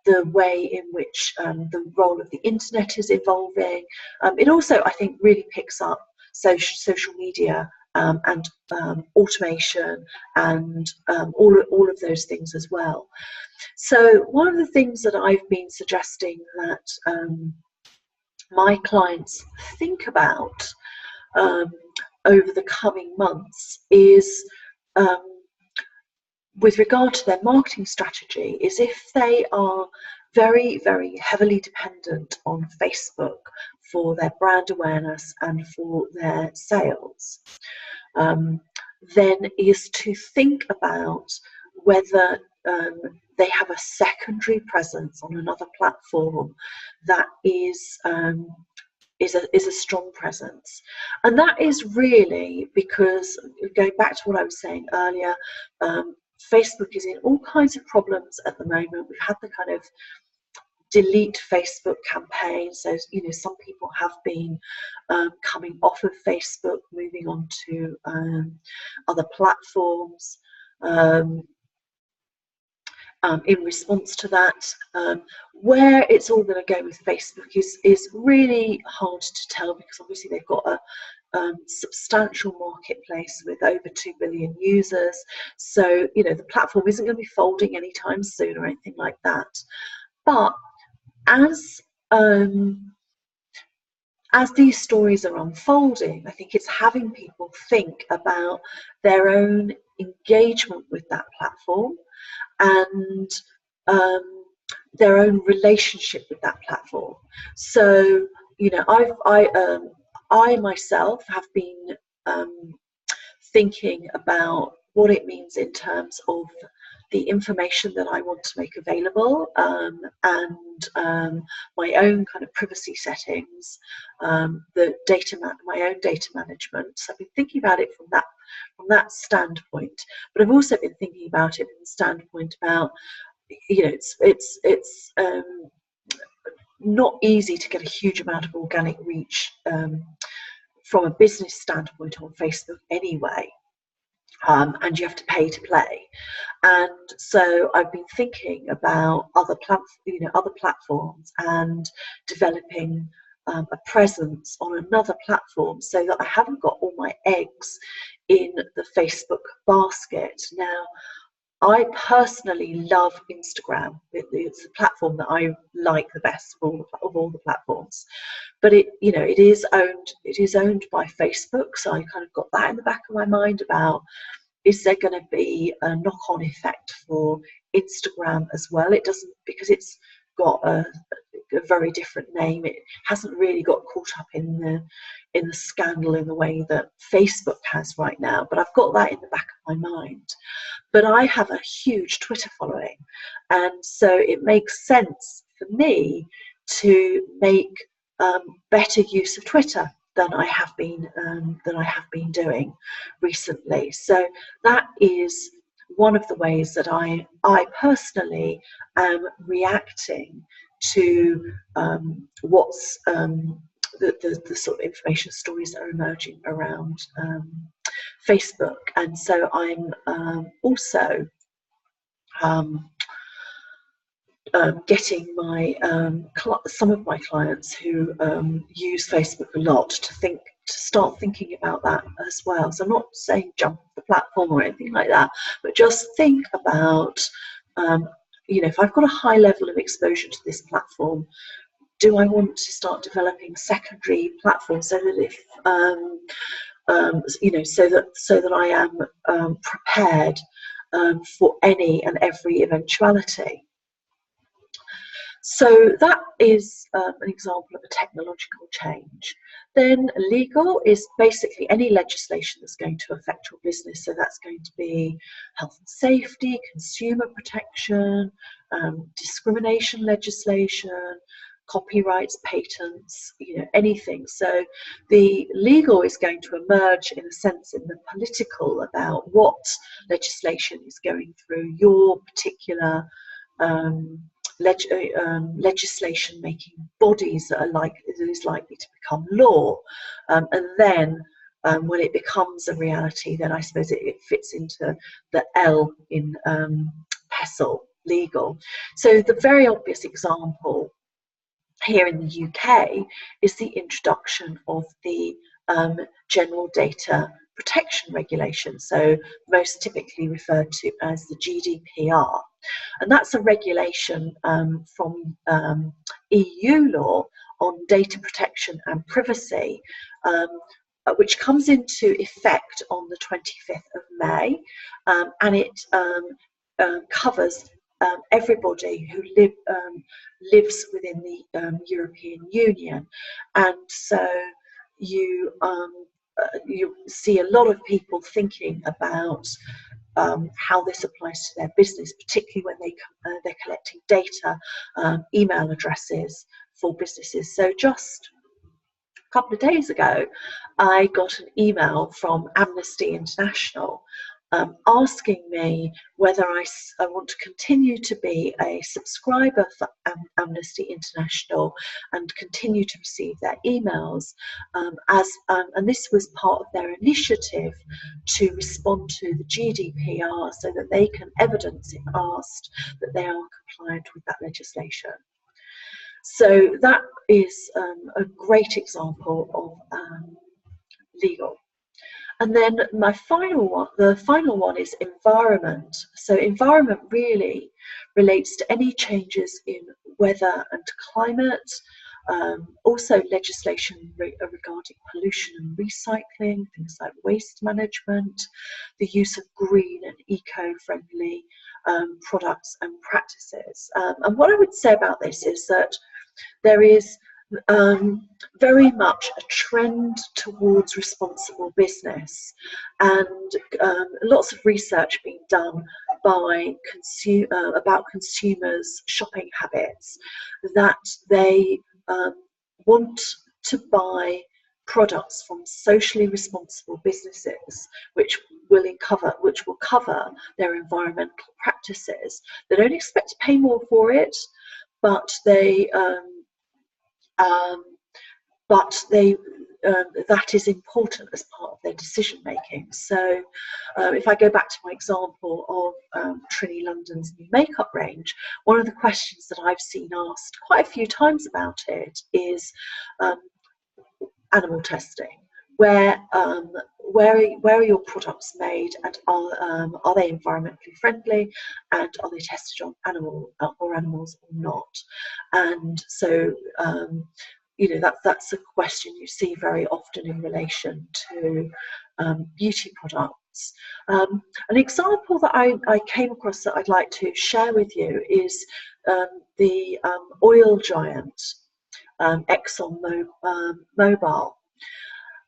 the way in which the role of the internet is evolving. It also, I think, really picks up social media and automation and all of those things as well. So one of the things that I've been suggesting that my clients think about over the coming months is, with regard to their marketing strategy, is if they are very, very heavily dependent on Facebook for their brand awareness and for their sales, then is to think about whether they have a secondary presence on another platform that is a strong presence. And that is really because, going back to what I was saying earlier, Facebook is in all kinds of problems at the moment. We've had the kind of delete Facebook campaign, so some people have been coming off of Facebook, moving on to other platforms. In response to that, where it's all going to go with Facebook is really hard to tell, because obviously they've got a substantial marketplace with over 2 billion users. So the platform isn't going to be folding anytime soon or anything like that. But as these stories are unfolding, I think it's having people think about their own engagement with that platform and their own relationship with that platform. So I myself have been thinking about what it means in terms of the information that I want to make available, and my own kind of privacy settings, my own data management. So I've been thinking about it from that standpoint, but I've also been thinking about it from the standpoint about, it's not easy to get a huge amount of organic reach from a business standpoint on Facebook anyway. And you have to pay to play, and so I've been thinking about other platforms and developing a presence on another platform, so that I haven't got all my eggs in the Facebook basket. Now, I personally love Instagram. It's the platform that I like the best of all the platforms. But it is owned by Facebook, so I kind of got that in the back of my mind about, is there going to be a knock-on effect for Instagram as well? It doesn't, because it's got a very different name. It hasn't really got caught up in the scandal in the way that Facebook has right now. But I've got that in the back of my mind. But I have a huge Twitter following, and so it makes sense for me to make better use of Twitter than I have been doing recently. So that is one of the ways that I personally am reacting to what's the sort of information stories that are emerging around Facebook. And so I'm also getting my some of my clients who use Facebook a lot to think start thinking about that as well. So I'm not saying jump off the platform or anything like that, but just think about, you know, if I've got a high level of exposure to this platform, do I want to start developing secondary platforms so that if you know, so that I am prepared for any and every eventuality. So that is an example of a technological change. Then legal is basically any legislation that's going to affect your business. So that's going to be health and safety, consumer protection, discrimination legislation, copyrights, patents, you know, anything. So the legal is going to emerge in a sense in the political about what legislation is going through your particular legislation making bodies that is likely to become law, and then when it becomes a reality, then I suppose it fits into the L in PESTLE legal. So the very obvious example here in the UK is the introduction of the General Data Protection Regulation, so most typically referred to as the GDPR. And that's a regulation from EU law on data protection and privacy, which comes into effect on the 25th of May, and it covers everybody who lives within the European Union. And so you see a lot of people thinking about how this applies to their business, particularly when they're collecting data, email addresses for businesses. So just a couple of days ago, I got an email from Amnesty International asking me whether I want to continue to be a subscriber for Amnesty International and continue to receive their emails, and this was part of their initiative to respond to the GDPR so that they can evidence, if asked, that they are compliant with that legislation. So that is a great example of legal. And then my final one, the final one, is environment. So environment really relates to any changes in weather and climate, also legislation regarding pollution and recycling, things like waste management, the use of green and eco-friendly products and practices. And what I would say about this is that there is very much a trend towards responsible business, and lots of research being done by about consumers' shopping habits, that they want to buy products from socially responsible businesses which will cover their environmental practices. They don't expect to pay more for it, but that is important as part of their decision making. So if I go back to my example of Trinny London's new makeup range, one of the questions that I've seen asked quite a few times about it is animal testing. Where are your products made, and are they environmentally friendly, and are they tested on animals or not? And so you know, that's a question you see very often in relation to beauty products. An example that I came across that I'd like to share with you is the oil giant Exxon Mobil,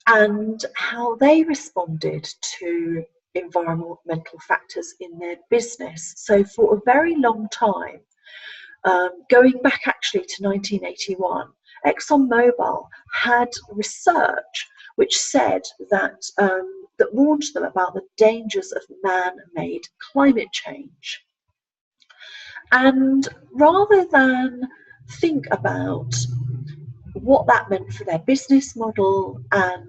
and how they responded to environmental factors in their business. So for a very long time, going back actually to 1981, ExxonMobil had research which said that that warned them about the dangers of man-made climate change. And rather than think about what that meant for their business model and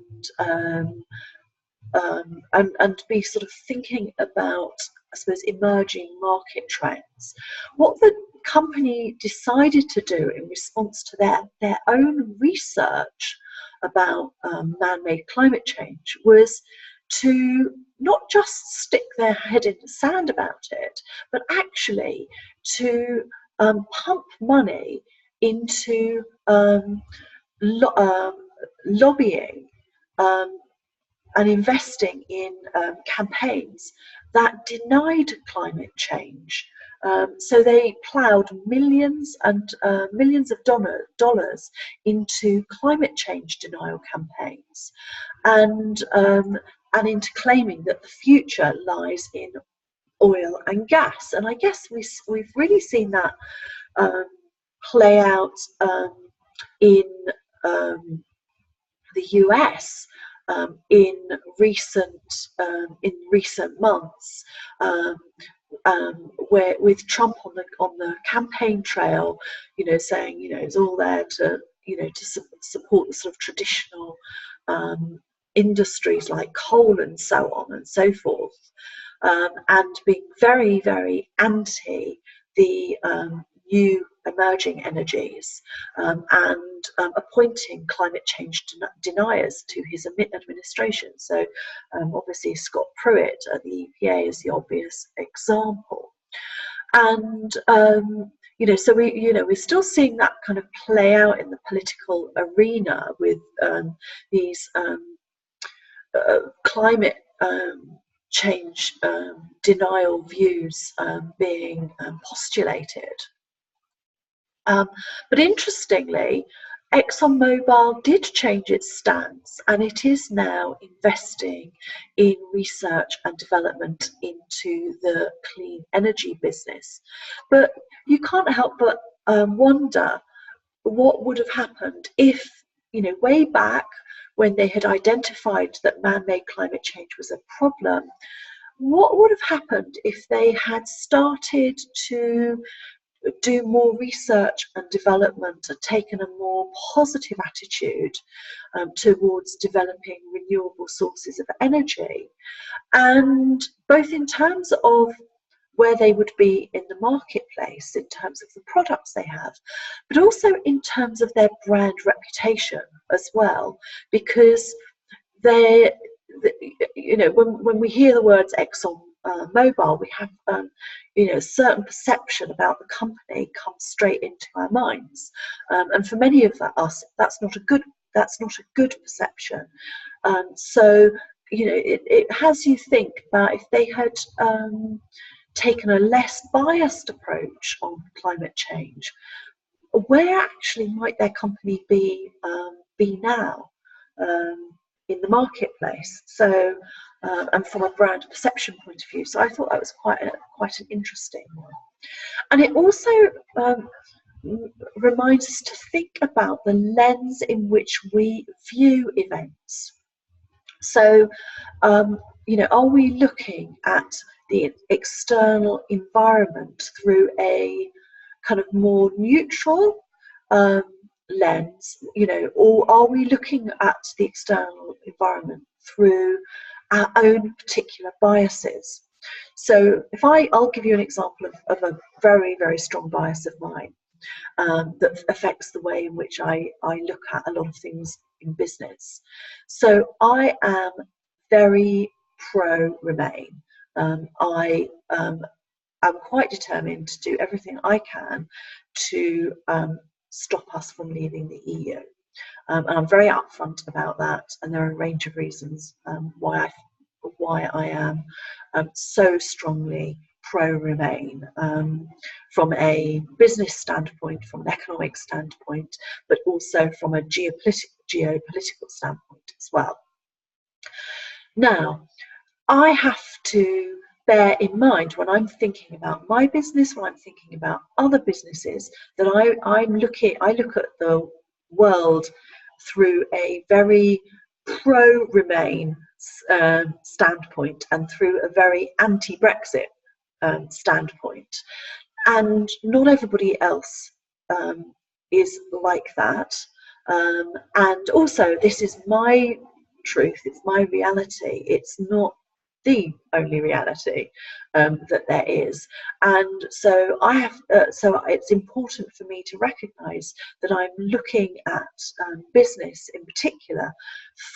be sort of thinking about, I suppose, emerging market trends, what the company decided to do in response to their own research about man-made climate change was to not just stick their head in the sand about it, but actually to pump money into lobbying and investing in campaigns that denied climate change. So they ploughed millions and millions of dollars into climate change denial campaigns, and into claiming that the future lies in oil and gas. And I guess we've really seen that play out in the US in recent months, where with Trump on the campaign trail, saying it's all there to to support the sort of traditional industries like coal and so on and so forth, and being very, very anti the new emerging energies, and appointing climate change deniers to his administration. So obviously Scott Pruitt at the EPA is the obvious example. And so we're still seeing that kind of play out in the political arena with these climate change denial views being postulated. But interestingly, ExxonMobil did change its stance, and it is now investing in research and development into the clean energy business. But you can't help but wonder what would have happened if, way back when they had identified that man-made climate change was a problem, what would have happened if they had started to do more research and development and taken a more positive attitude towards developing renewable sources of energy, and both in terms of where they would be in the marketplace in terms of the products they have, but also in terms of their brand reputation as well, because they, when we hear the words Exxon Mobil, we have a certain perception about the company comes straight into our minds, and for many of us, that's not a good perception. So it has you think about if they had taken a less biased approach on climate change, where actually might their company be now in the marketplace? So and from a brand perception point of view. So I thought that was quite an interesting one. And it also reminds us to think about the lens in which we view events. So are we looking at the external environment through a kind of more neutral lens, or are we looking at the external environment through our own particular biases? So I'll give you an example of a very, very strong bias of mine that affects the way in which I look at a lot of things in business. So I am very pro-Remain. I'm quite determined to do everything I can to stop us from leaving the EU. And I'm very upfront about that, and there are a range of reasons why I am so strongly pro-Remain, from a business standpoint, from an economic standpoint, but also from a geopolitical standpoint as well. Now, I have to bear in mind when I'm thinking about my business, when I'm thinking about other businesses, that I look at the world through a very pro-Remain standpoint and through a very anti-Brexit standpoint, and not everybody else is like that. And also, this is my truth, it's my reality. It's not the only reality that there is. And so so it's important for me to recognise that I'm looking at business in particular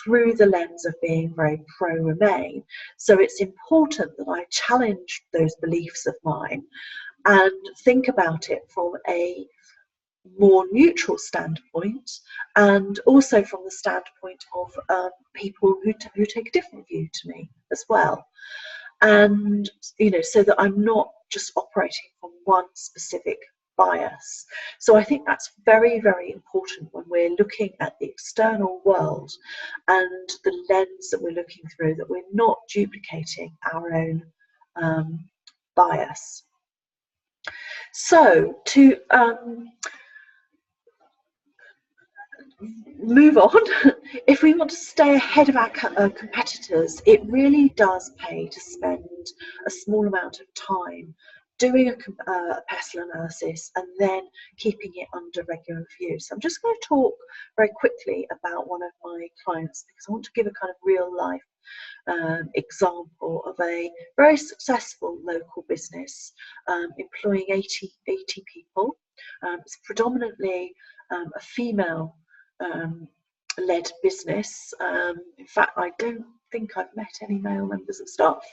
through the lens of being very pro-Remain. So it's important that I challenge those beliefs of mine and think about it from a more neutral standpoint, and also from the standpoint of people who take a different view to me as well. And so that I'm not just operating from one specific bias. So I think that's very, very important when we're looking at the external world and the lens that we're looking through, that we're not duplicating our own bias. So to move on, if we want to stay ahead of our competitors, it really does pay to spend a small amount of time doing a PESTLE analysis and then keeping it under regular review. So I'm just going to talk very quickly about one of my clients, because I want to give a kind of real life example of a very successful local business employing 80 people. It's predominantly a female led business. In fact, I don't think I've met any male members of staff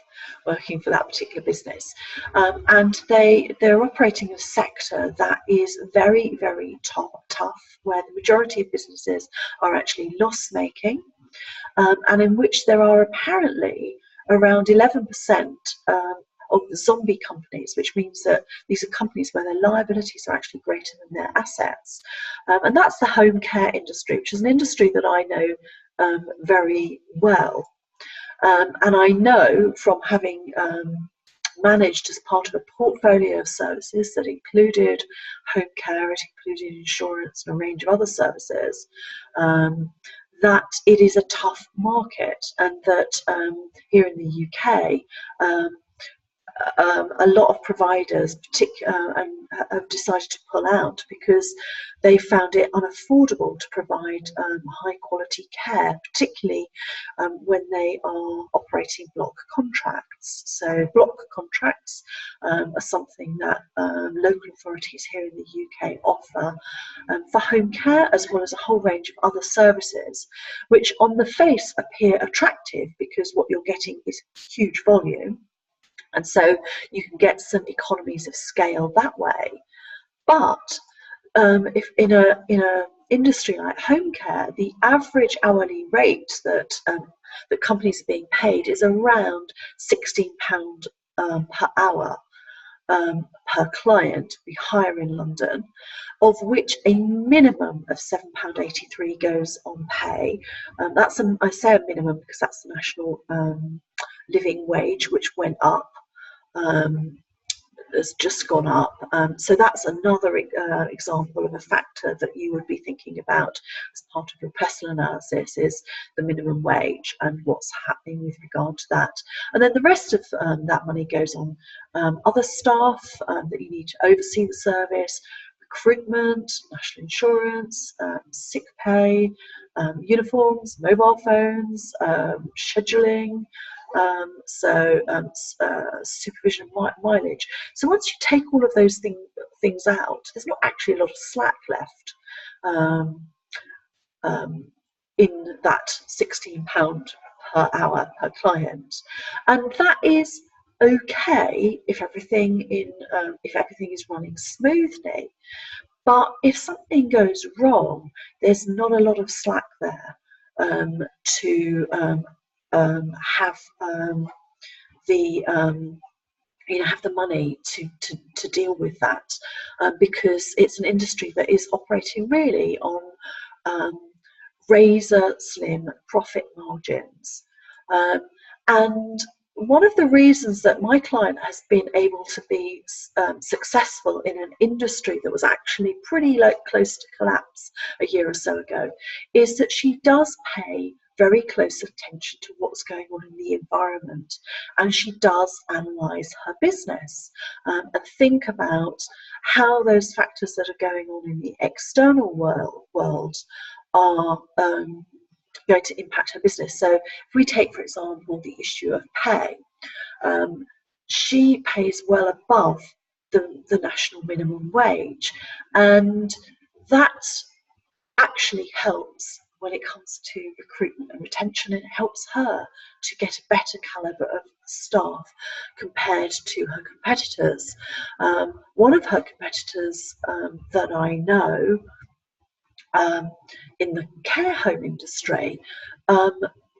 working for that particular business, and they're operating in a sector that is very, very tough, where the majority of businesses are actually loss making, and in which there are apparently around 11% of the zombie companies, which means that these are companies where their liabilities are actually greater than their assets. And that's the home care industry, which is an industry that I know very well. And I know from having managed as part of a portfolio of services that included home care, it included insurance and a range of other services, that it is a tough market, and that here in the UK, a lot of providers have decided to pull out because they found it unaffordable to provide high quality care, particularly when they are operating block contracts. So block contracts are something that local authorities here in the UK offer for home care, as well as a whole range of other services, which on the face appear attractive because what you're getting is huge volume, and so you can get some economies of scale that way. But if in a industry like home care, the average hourly rate that companies are being paid is around £16 per hour per client. We hire in London, of which a minimum of £7.83 goes on pay. I say a minimum because that's the national living wage, which went up. Has just gone up, so that's another example of a factor that you would be thinking about as part of your PESTLE analysis, is the minimum wage and what's happening with regard to that. And then the rest of that money goes on other staff that you need to oversee the service, recruitment, national insurance, sick pay, uniforms, mobile phones, scheduling, supervision and mileage. So once you take all of those things out, there's not actually a lot of slack left in that £16 per hour per client, and that is okay if everything is running smoothly. But if something goes wrong, there's not a lot of slack there to have the money to deal with that, because it's an industry that is operating really on razor slim profit margins. And one of the reasons that my client has been able to be successful in an industry that was actually pretty close to collapse a year or so ago is that she does pay very close attention to what's going on in the environment, and she does analyse her business and think about how those factors that are going on in the external world are going to impact her business. So if we take, for example, the issue of pay, she pays well above the national minimum wage, and that actually helps when it comes to recruitment and retention. It helps her to get a better calibre of staff compared to her competitors. One of her competitors that I know in the care home industry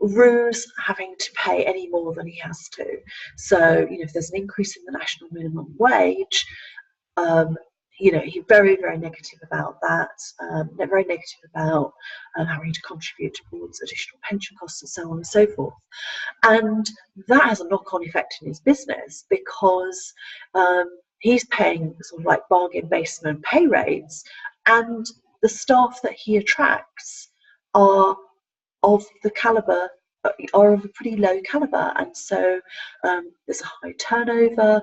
rues having to pay any more than he has to. So, you know, if there's an increase in the national minimum wage, you know, he's very, very negative about that, very negative about having to contribute towards additional pension costs and so on and so forth. And that has a knock-on effect in his business, because he's paying sort of like bargain basement pay rates, and the staff that he attracts are of the calibre, are of a pretty low calibre, and so there's a high turnover.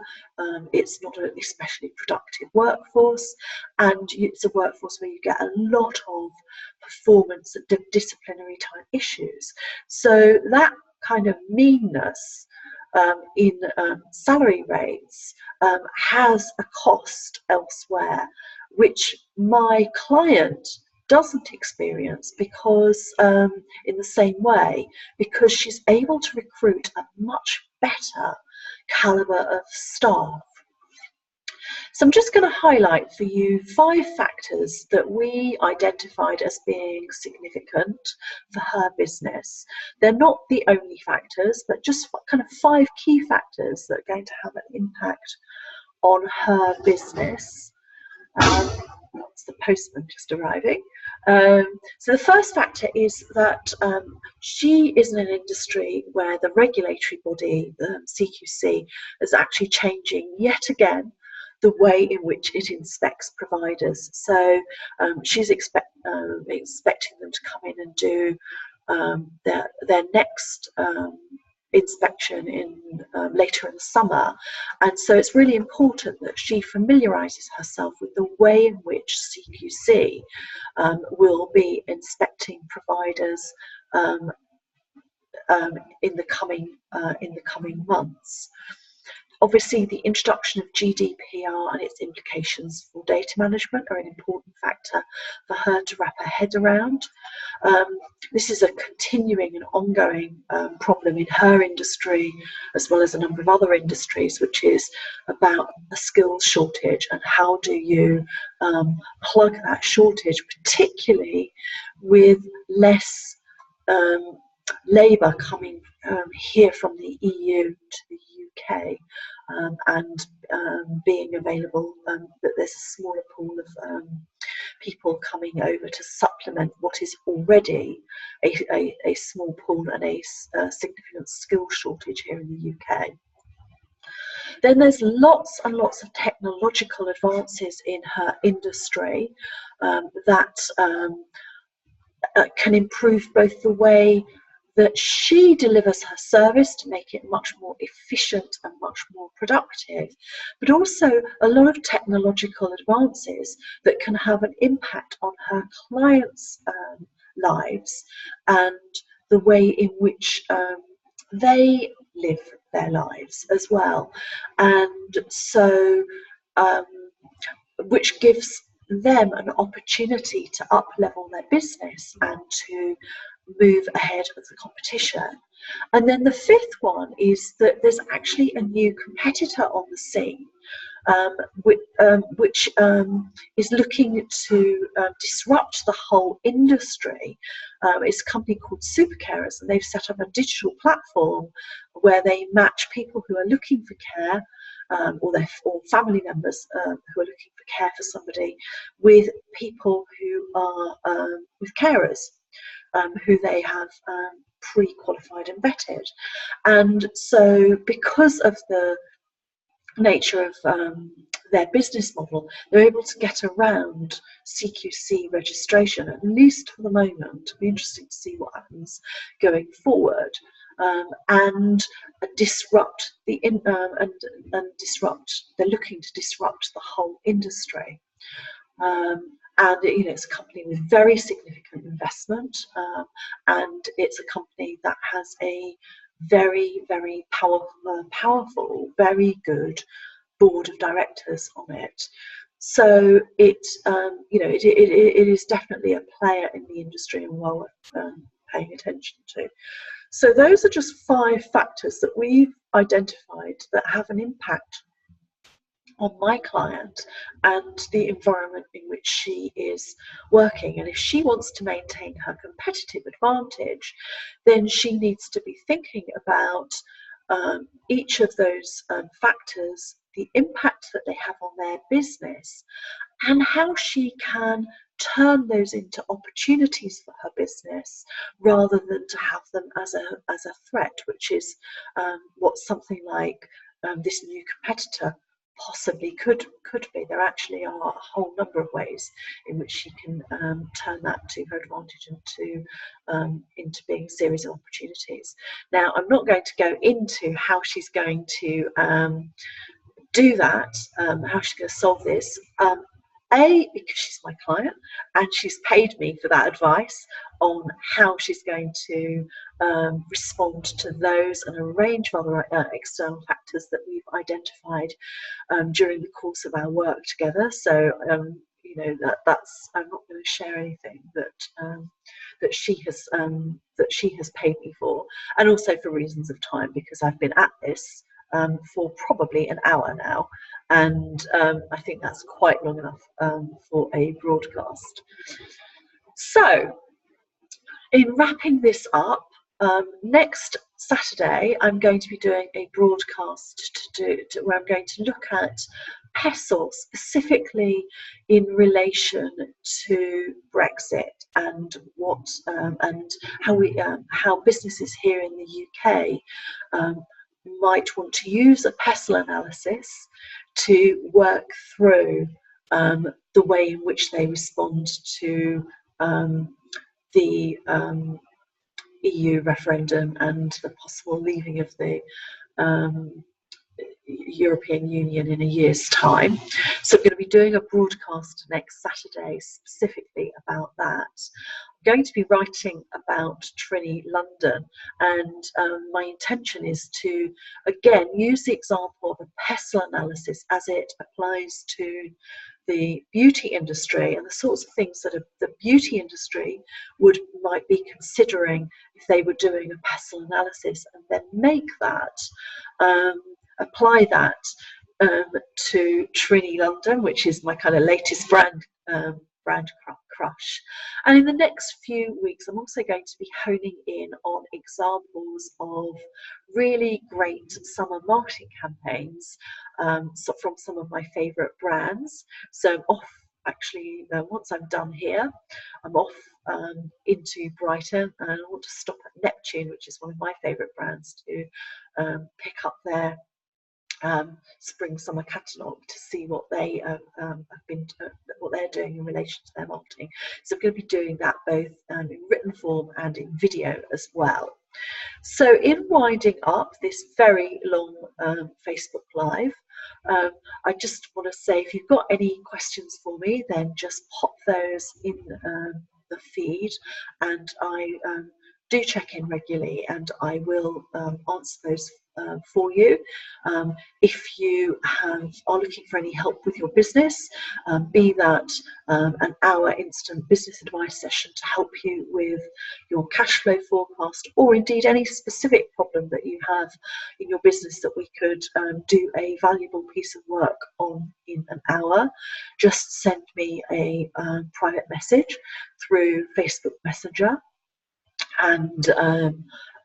It's not an especially productive workforce, and it's a workforce where you get a lot of performance and disciplinary type issues. So that kind of meanness in salary rates has a cost elsewhere, which my client doesn't experience, because in the same way, because she's able to recruit a much better calibre of staff. So I'm just going to highlight for you 5 factors that we identified as being significant for her business. They're not the only factors, but just kind of 5 key factors that are going to have an impact on her business. That's the postman just arriving. So the first factor is that she is in an industry where the regulatory body, the CQC, is actually changing yet again the way in which it inspects providers. So she's expecting them to come in and do their next inspection in later in the summer, and so it's really important that she familiarises herself with the way in which CQC will be inspecting providers in the coming months. Obviously, the introduction of GDPR and its implications for data management are an important factor for her to wrap her head around. This is a continuing and ongoing problem in her industry, as well as a number of other industries, which is about a skills shortage, and how do you plug that shortage, particularly with less labour coming here from the EU to the UK, and being available, that there's a smaller pool of people coming over to supplement what is already a small pool and a significant skill shortage here in the UK. Then there's lots and lots of technological advances in her industry that can improve both the way that she delivers her service to make it much more efficient and much more productive, but also a lot of technological advances that can have an impact on her clients' lives and the way in which they live their lives as well. And so, which gives them an opportunity to up-level their business and to move ahead of the competition. And then the 5th one is that there's actually a new competitor on the scene, which is looking to disrupt the whole industry. It's a company called Supercarers, and they've set up a digital platform where they match people who are looking for care, or family members who are looking for care for somebody, with people who are with carers, who they have pre-qualified and vetted. And so, because of the nature of their business model, they're able to get around CQC registration, at least for the moment. It'll be interesting to see what happens going forward, and disrupt the disrupt. They're looking to disrupt the whole industry. and it's a company with very significant investment, and it's a company that has a very, very powerful, very good board of directors on it. So it is definitely a player in the industry and well worth paying attention to. So those are just 5 factors that we've identified that have an impact on my client and the environment in which she is working. And if she wants to maintain her competitive advantage, then she needs to be thinking about each of those factors, the impact that they have on their business, and how she can turn those into opportunities for her business rather than to have them as a threat, which is what something like this new competitor possibly could be. There actually are a whole number of ways in which she can turn that to her advantage and into being a series of opportunities. Now, I'm not going to go into how she's going to do that, how she's going to solve this. Because she's my client and she's paid me for that advice on how she's going to respond to those and a range of other external factors that we've identified during the course of our work together. So that's I'm not going to share anything that she has paid me for, and also for reasons of time, because I've been at this for probably an hour now, and I think that's quite long enough for a broadcast. So, in wrapping this up, next Saturday I'm going to be doing a broadcast where I'm going to look at PESTLE specifically in relation to Brexit and what and how businesses here in the UK might want to use a PESTLE analysis to work through the way in which they respond to the EU referendum and the possible leaving of the European Union in a year's time. So I'm going to be doing a broadcast next Saturday specifically about that. I'm going to be writing about Trini London, and my intention is to again use the example of a PESTLE analysis as it applies to the beauty industry and the sorts of things that the beauty industry might be considering if they were doing a PESTLE analysis, and then make that apply that to Trini London, which is my kind of latest brand crush. And in the next few weeks, I'm also going to be honing in on examples of really great summer marketing campaigns from some of my favourite brands. So I'm off, actually, once I'm done here, I'm off into Brighton, and I want to stop at Neptune, which is one of my favourite brands, to pick up their spring summer catalogue to see what they what they're doing in relation to their marketing. So I'm going to be doing that both in written form and in video as well. So in winding up this very long Facebook Live, I just want to say, if you've got any questions for me, then just pop those in the feed, and I do check in regularly, and I will answer those for you. If you are looking for any help with your business, be that an hour instant business advice session to help you with your cash flow forecast, or indeed any specific problem that you have in your business that we could do a valuable piece of work on in an hour, just send me a private message through Facebook Messenger, and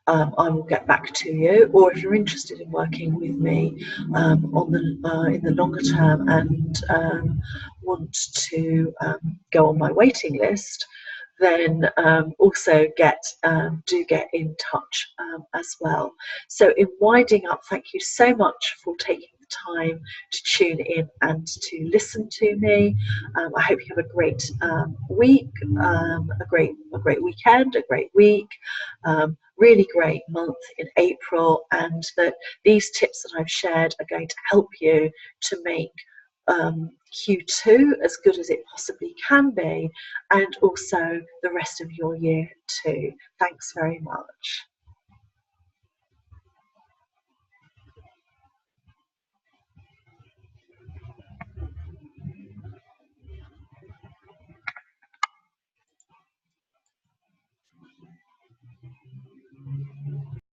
I will get back to you. Or if you're interested in working with me in the longer term and want to go on my waiting list, then also do get in touch as well. So in winding up, thank you so much for taking the time to tune in and to listen to me. I hope you have a great week, a great weekend, a great week, really great month in April, and that these tips that I've shared are going to help you to make Q2 as good as it possibly can be, and also the rest of your year too. Thanks very much.